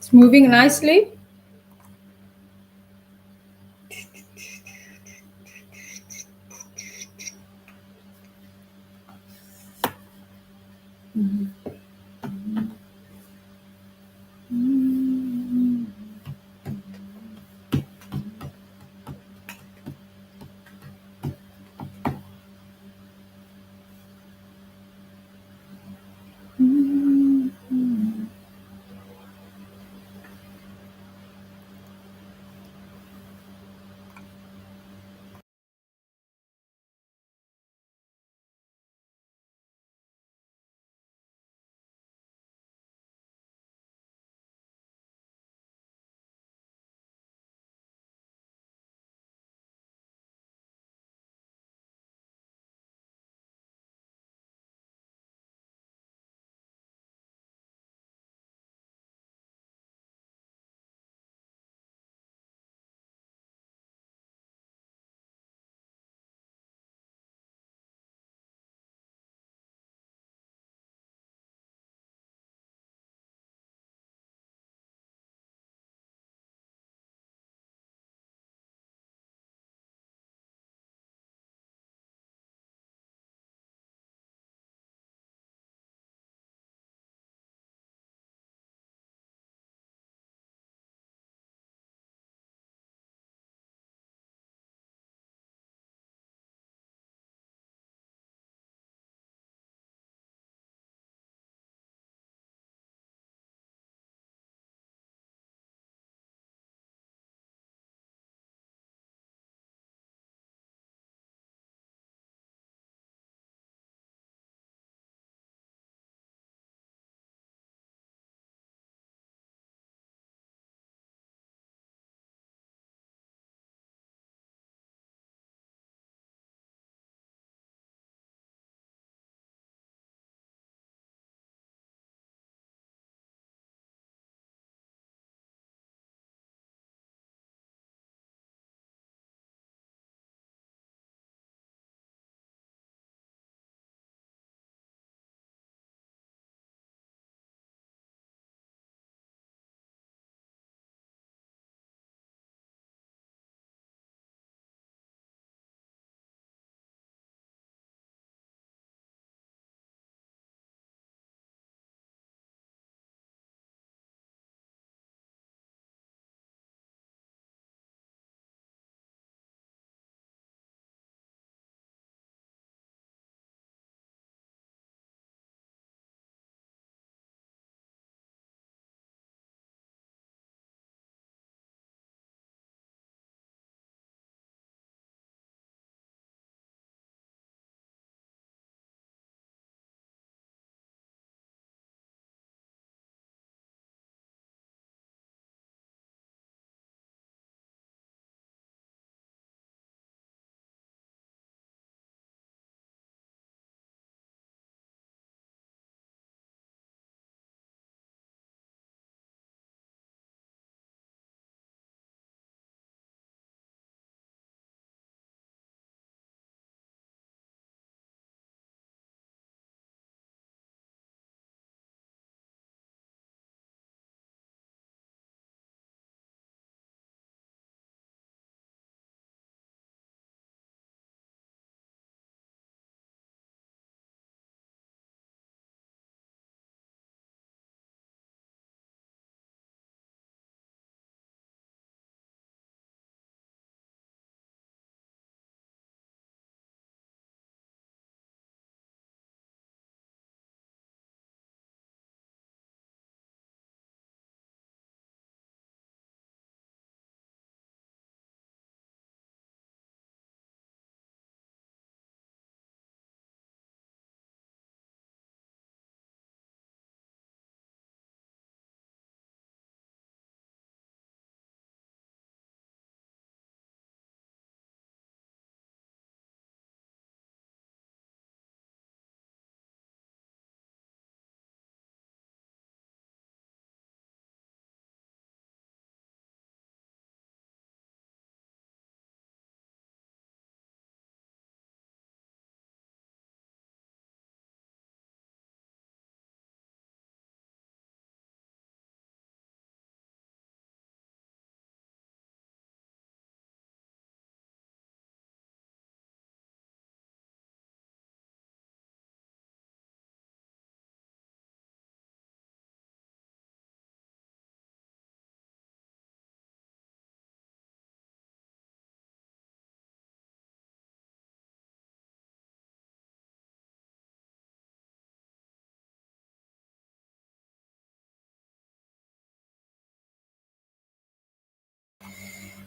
It's moving nicely.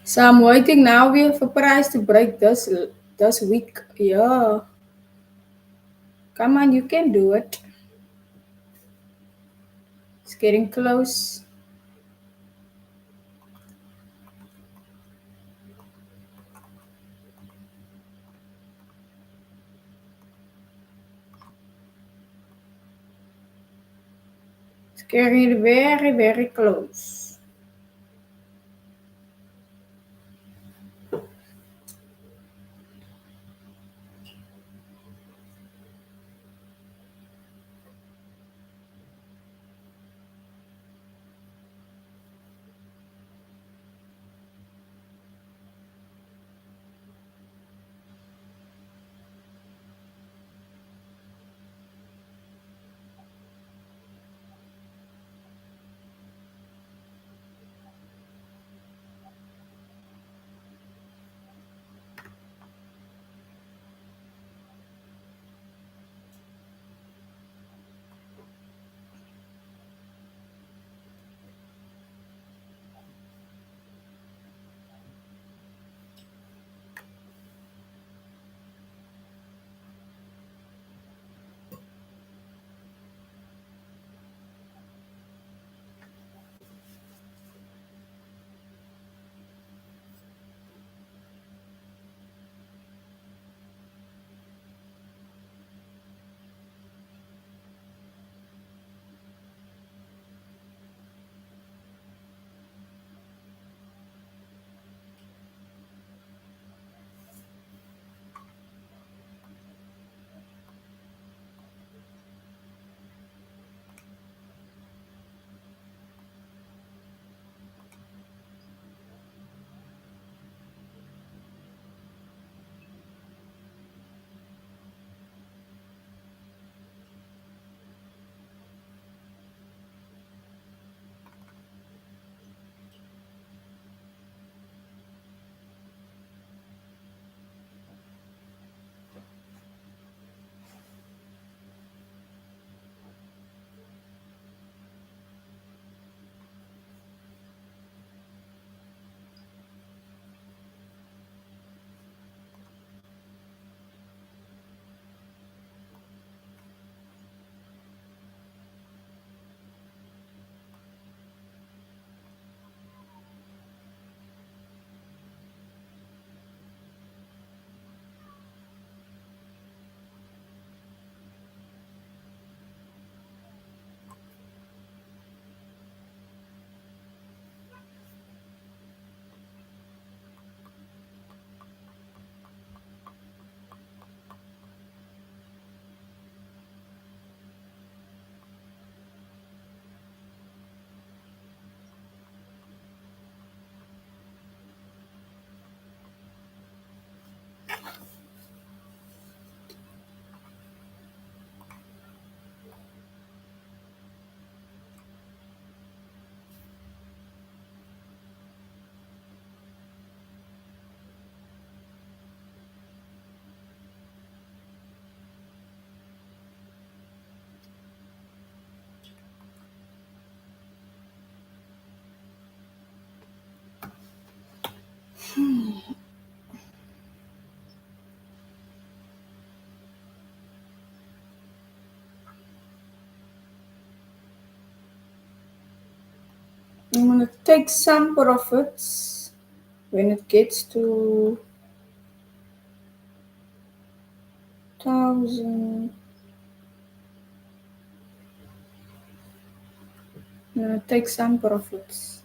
So I'm waiting now. We have a price to break this week. Yeah, come on, you can do it. It's getting close. It's getting very, very close. I'm gonna take some profits when it gets to 1,000. I'm gonna take some profits.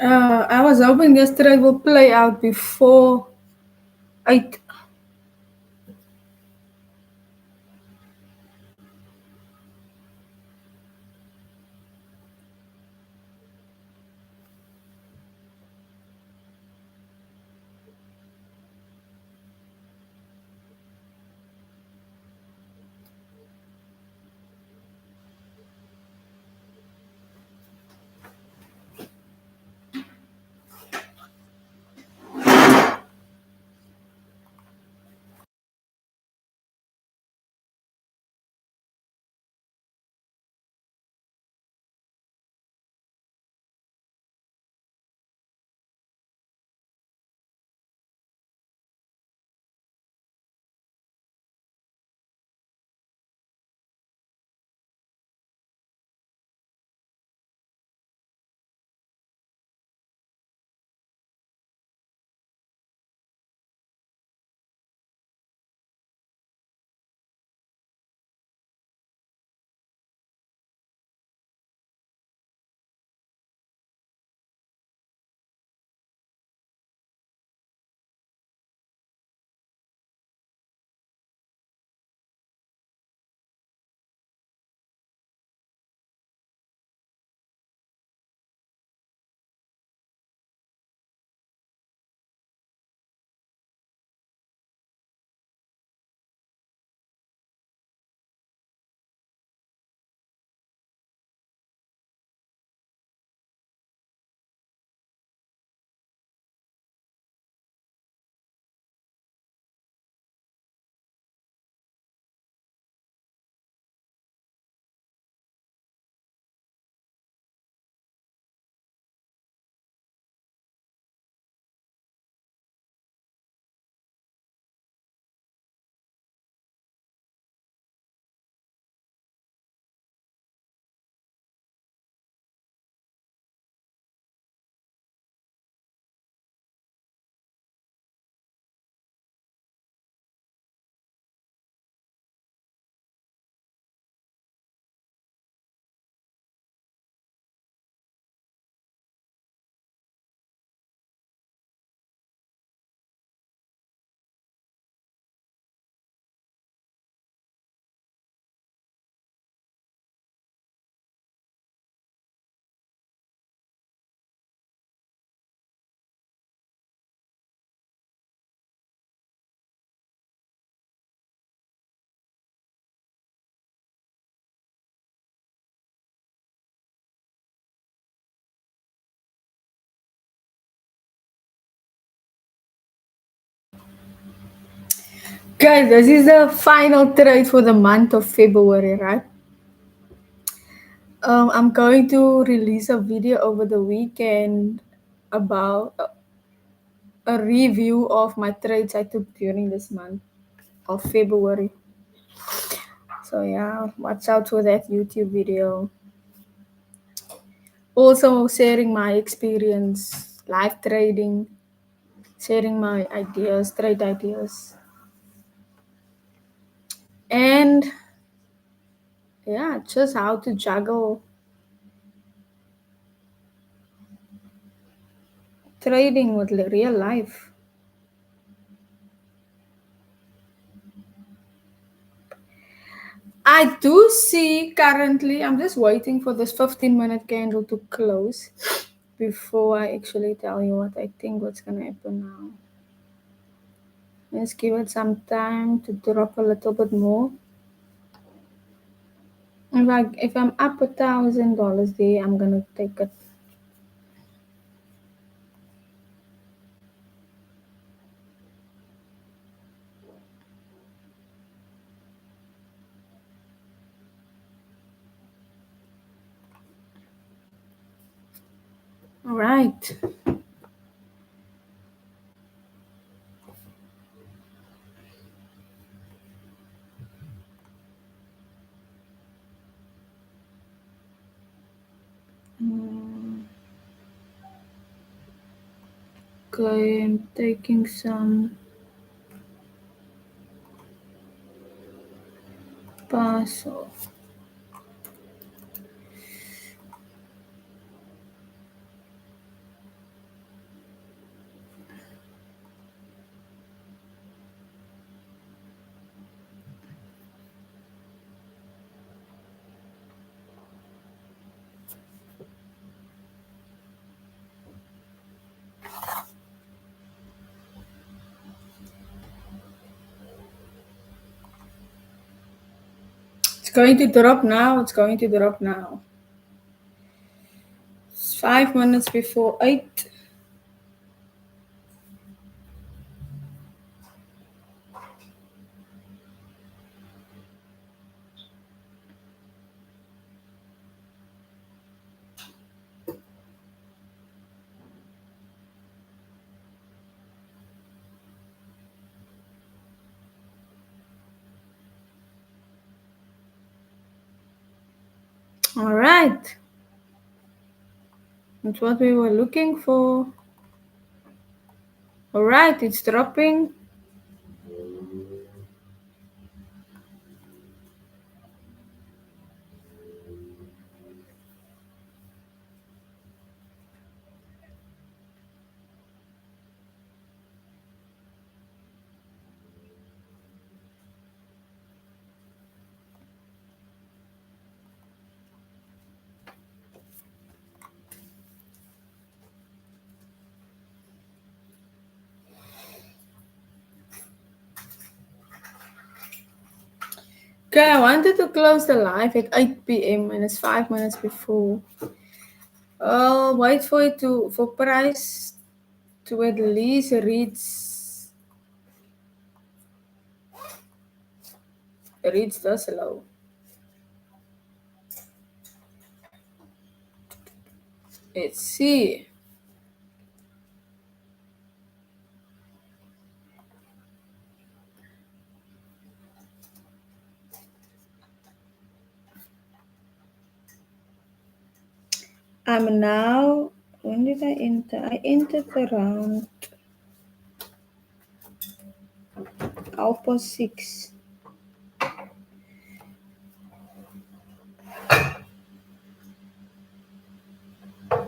I was hoping this trade will play out before 8. Guys, this is the final trade for the month of February, right? I'm going to release a video over the weekend about a review of my trades I took during this month of February. So yeah, watch out for that YouTube video. Also sharing my experience, live trading, sharing my ideas, trade ideas. And yeah, just how to juggle trading with real life. I do see currently, I'm just waiting for this 15-minute candle to close before I actually tell you what I think what's gonna happen now. Let's give it some time to drop a little bit more. If I'm up $1,000 there, I'm gonna take it. All right. Okay, I'm taking some parcel. It's going to drop now. It's going to drop now. It's 5 minutes before 8. All right. That's what we were looking for. All right, it's dropping. Okay, I wanted to close the live at 8 p.m. and it's 5 minutes before. I'll wait for it to for price to at least reach this low. Let's see. I'm now. When did I enter? I entered around 6.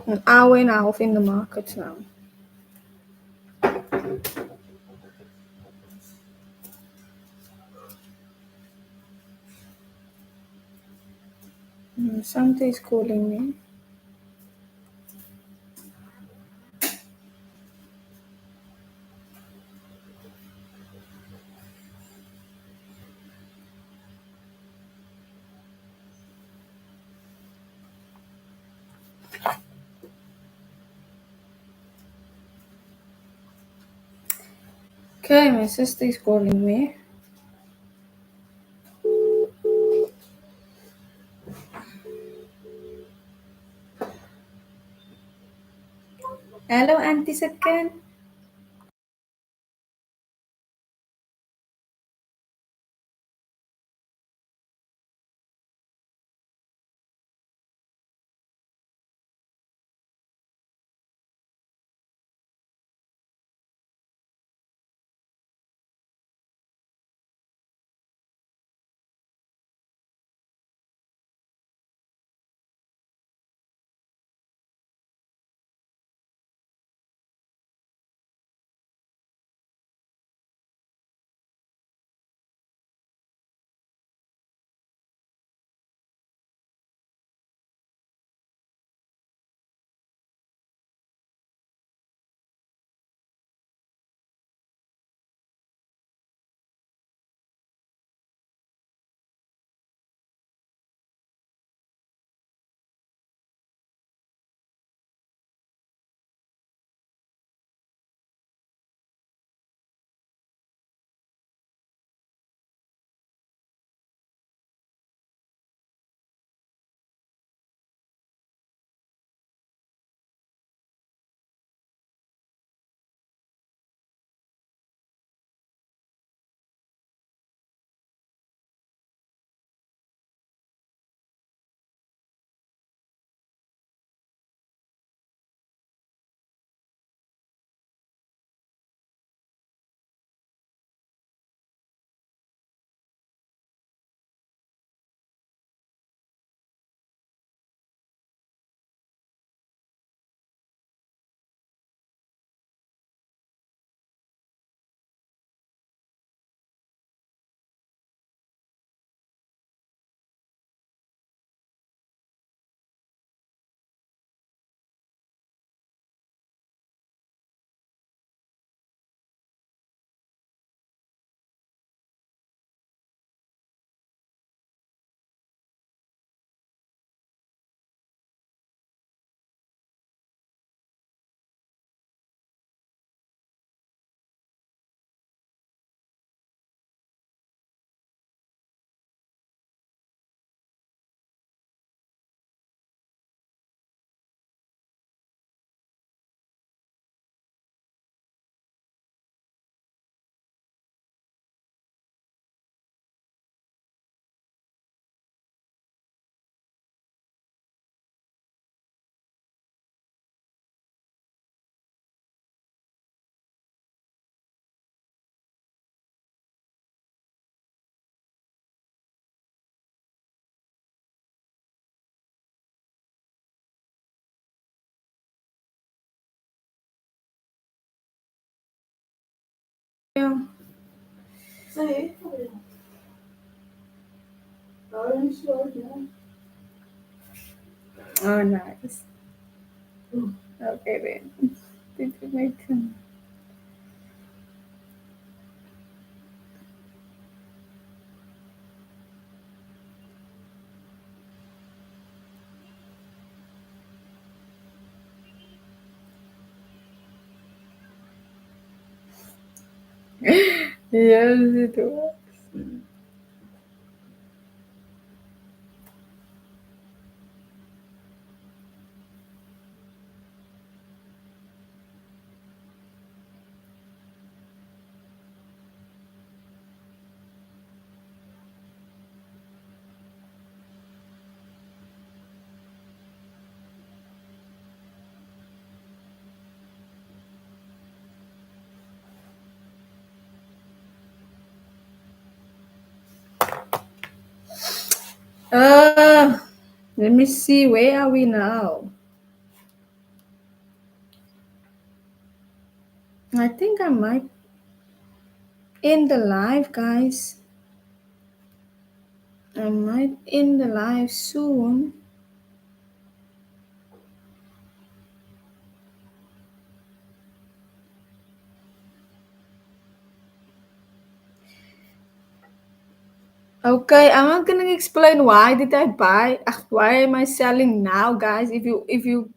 An hour and a half in the market now. Something is calling me. Okay, my sister is calling me. Hello, Auntie Sakan. Yeah. Oh, nice. Okay, then. Did you make Yes, it was. Uh, Let me see. Where are we now? I think I might end the live, guys. I might end the live soon. Okay, I'm not gonna explain why did I buy. Why am I selling now, guys? If you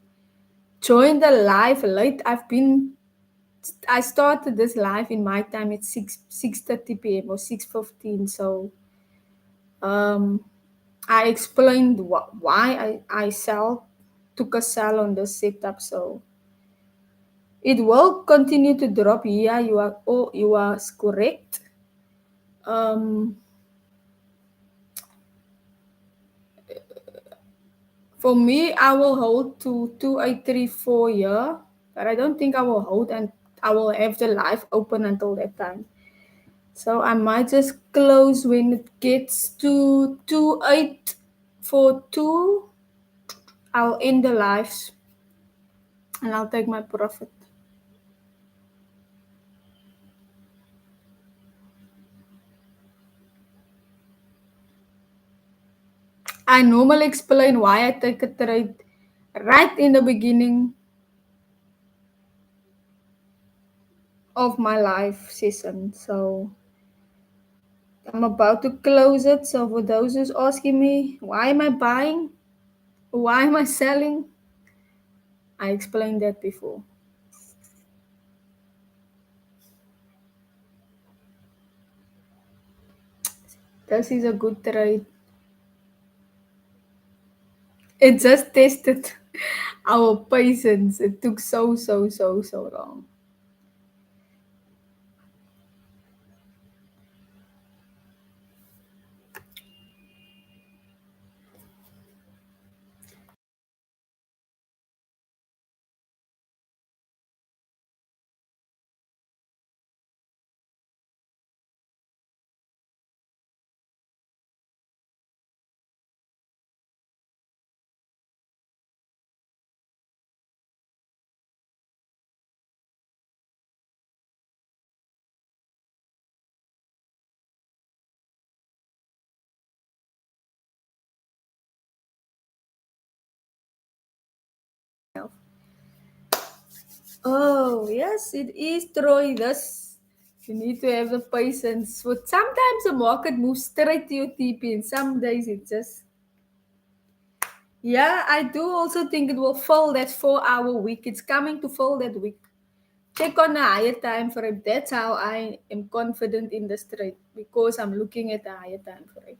join the live late, I started this live in my time at 6:30 p.m. or 6:15. So um I explained why I took a sell on this setup. So it will continue to drop. Yeah, you are correct. Um for me I will hold to 2834 year, but I don't think I will hold and I will have the live open until that time. So I might just close when it gets to 2842. I'll end the lives and I'll take my profit. I normally explain why I take a trade right in the beginning of my live session. So I'm about to close it. So for those who's asking me, why am I buying? Why am I selling? I explained that before. This is a good trade. It just tested our patience. It took so long. Oh, yes, it is, Troy. This you need to have the patience. But sometimes the market moves straight to your TP, and some days it just. Yeah, I do also think it will fall that 4 hour week. It's coming to fall that week. Check on a higher time frame. That's how I am confident in the trade because I'm looking at a higher time frame.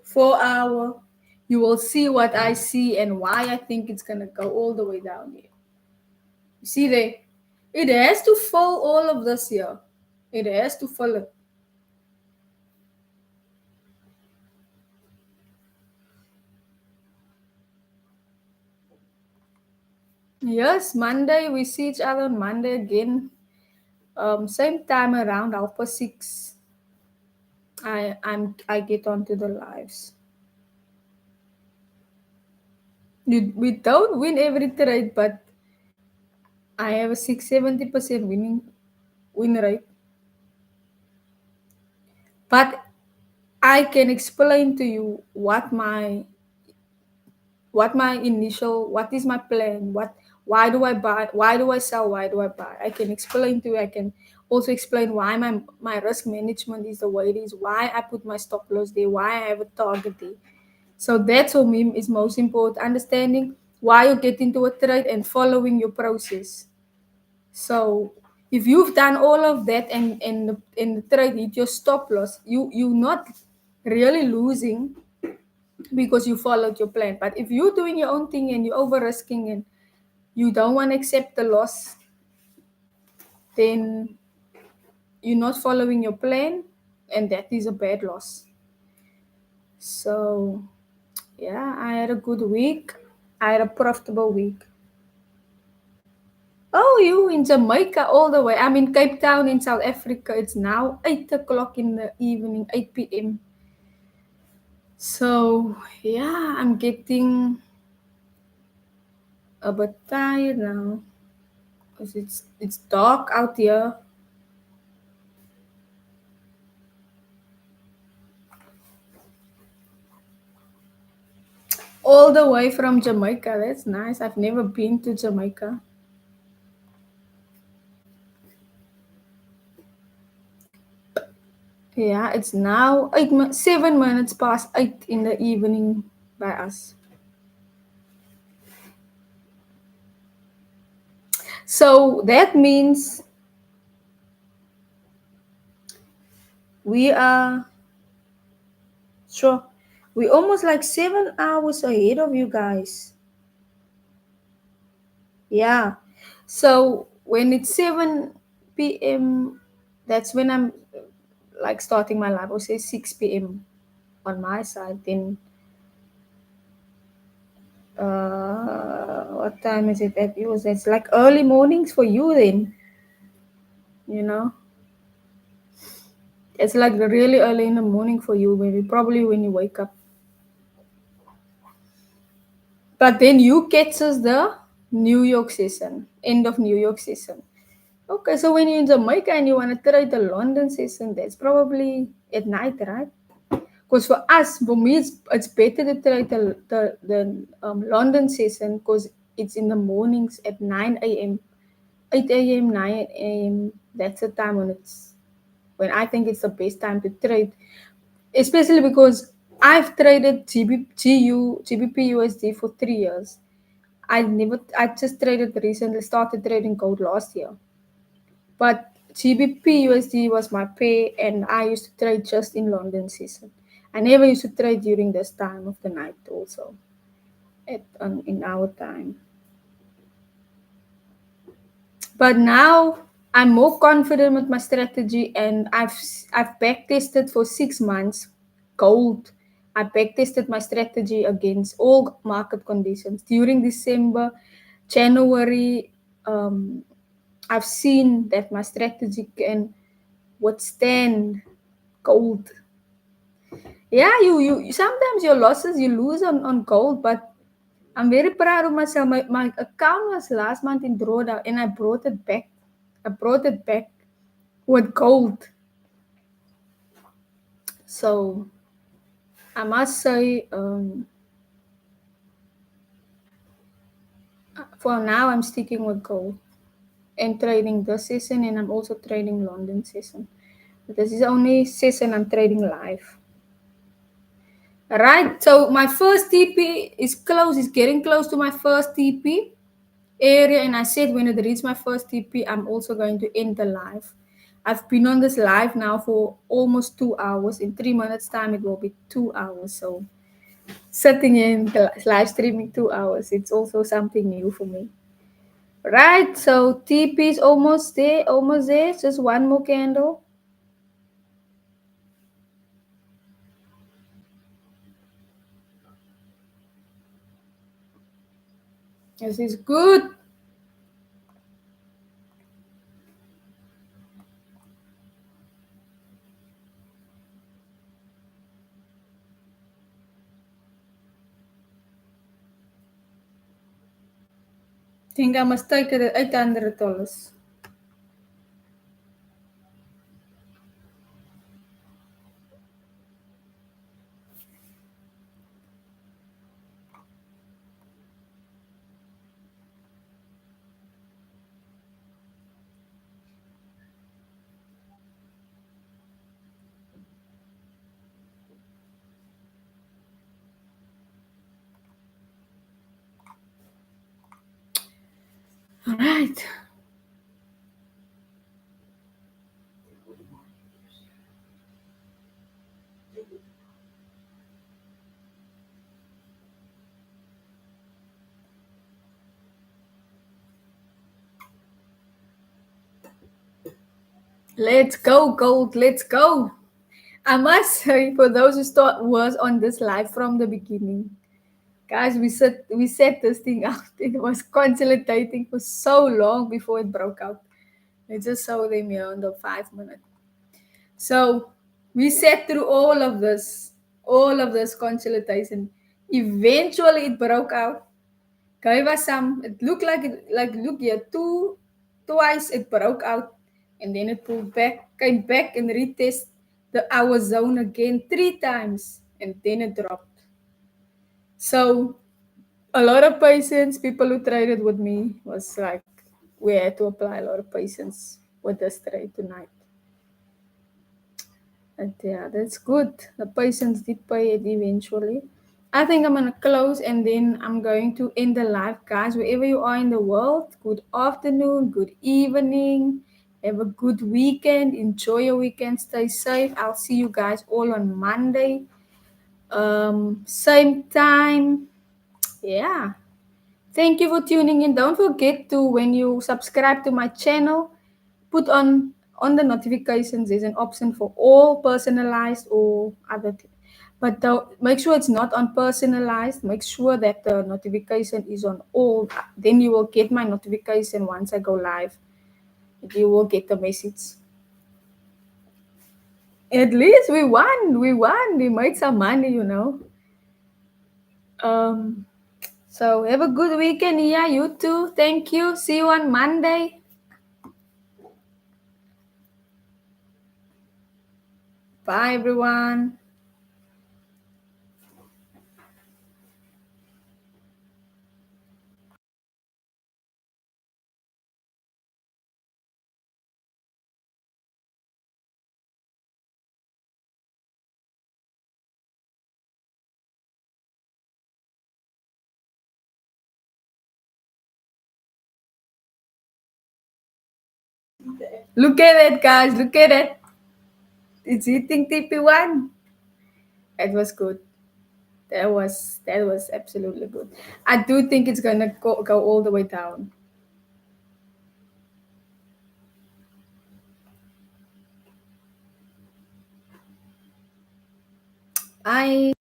4 hour. You will see what I see and why I think it's gonna go all the way down here. You see there? It has to fall all of this here. It has to fall it. Yes, Monday we see each other on Monday again. Same time around 6:30. I get onto the lives. We don't win every trade, but I have a 70% win rate, but I can explain to you what is my plan, why do I buy, why do I sell, why do I buy. I can explain to you. I can also explain why my risk management is the way it is, why I put my stop loss there, why I have a target there. So that's for me is most important, understanding why you get into a trade and following your process. So if you've done all of that and the trade hit your stop loss, you're not really losing because you followed your plan. But if you're doing your own thing and you're over risking and you don't want to accept the loss, then you're not following your plan, and that is a bad loss. So yeah, I had a good week. I had a profitable week. Oh, you in Jamaica all the way. I'm in Cape Town in South Africa. It's now 8 o'clock in the evening, 8 p.m. So yeah, I'm getting a bit tired now because it's dark out here. All the way from Jamaica. That's nice. I've never been to Jamaica. Yeah, it's now 7 minutes past 8 in the evening by us. So that means we are sure we almost like 7 hours ahead of you guys. Yeah. So when it's 7 p.m., that's when I'm like starting my life. Or say 6 p.m. on my side. Then what time is it at yours? It's like early mornings for you then, you know. It's like really early in the morning for you, maybe probably when you wake up. But then you catches the New York session, end of New York session. Okay, so when you're in Jamaica and you want to try the London session, that's probably at night, right? Because for us, for me, it's better to try the London session because it's in the mornings at 9 a.m., 8 a.m., 9 a.m. That's the time when I think it's the best time to trade, especially because I've traded GBP USD for 3 years. I just traded recently, started trading gold last year. But GBP USD was my pay, and I used to trade just in London season. I never used to trade during this time of the night, also in our time. But now I'm more confident with my strategy, and I've back tested for 6 months gold. I back tested my strategy against all market conditions during December, January. I've seen that my strategy can withstand gold. Yeah, you sometimes your losses you lose on gold, but I'm very proud of myself. My account was last month in drawdown and I brought it back. I brought it back with gold. So I must say, for now I'm sticking with gold and trading this season, and I'm also trading London season. But this is the only season I'm trading live. Right, so my first TP is close, is getting close to my first TP area, and I said when it reaches my first TP, I'm also going to end the live. I've been on this live now for almost 2 hours. In 3 minutes' time, it will be 2 hours. So sitting in the live streaming 2 hours, it's also something new for me. Right, so TP is almost there, almost there. Just one more candle. This is good. Think I must take it at $800. All right. Let's go, gold. Let's go. I must say, for those who was on this live from the beginning, guys, we set this thing out. It was consolidating for so long before it broke out. Let's just show them here on the 5 minute. So we sat through all of this consolidation. Eventually, it broke out. Gave us some. It looked like look here, twice it broke out, and then it pulled back, came back and retest the hour zone again 3 times, and then it dropped. So a lot of patience. People who traded with me was like, we had to apply a lot of patience with this trade tonight. And yeah, that's good. The patients did pay it eventually. I think I'm gonna close and then I'm going to end the live, guys. Wherever you are in the world, good afternoon, good evening. Have a good weekend. Enjoy your weekend. Stay safe. I'll see you guys all on Monday. Same time. Yeah. Thank you for tuning in. Don't forget to, when you subscribe to my channel, put on the notifications. There's an option for all personalized or other but make sure it's not on personalized. Make sure that the notification is on all. Then you will get my notification once I go live. You will get the message. At least we made some money. um so have a good weekend. Yeah, you too. Thank you. See you on Monday. Bye, everyone. Look at it, guys. Look at it. It's hitting TP1. It was good. That was absolutely good. I do think it's gonna go all the way down. I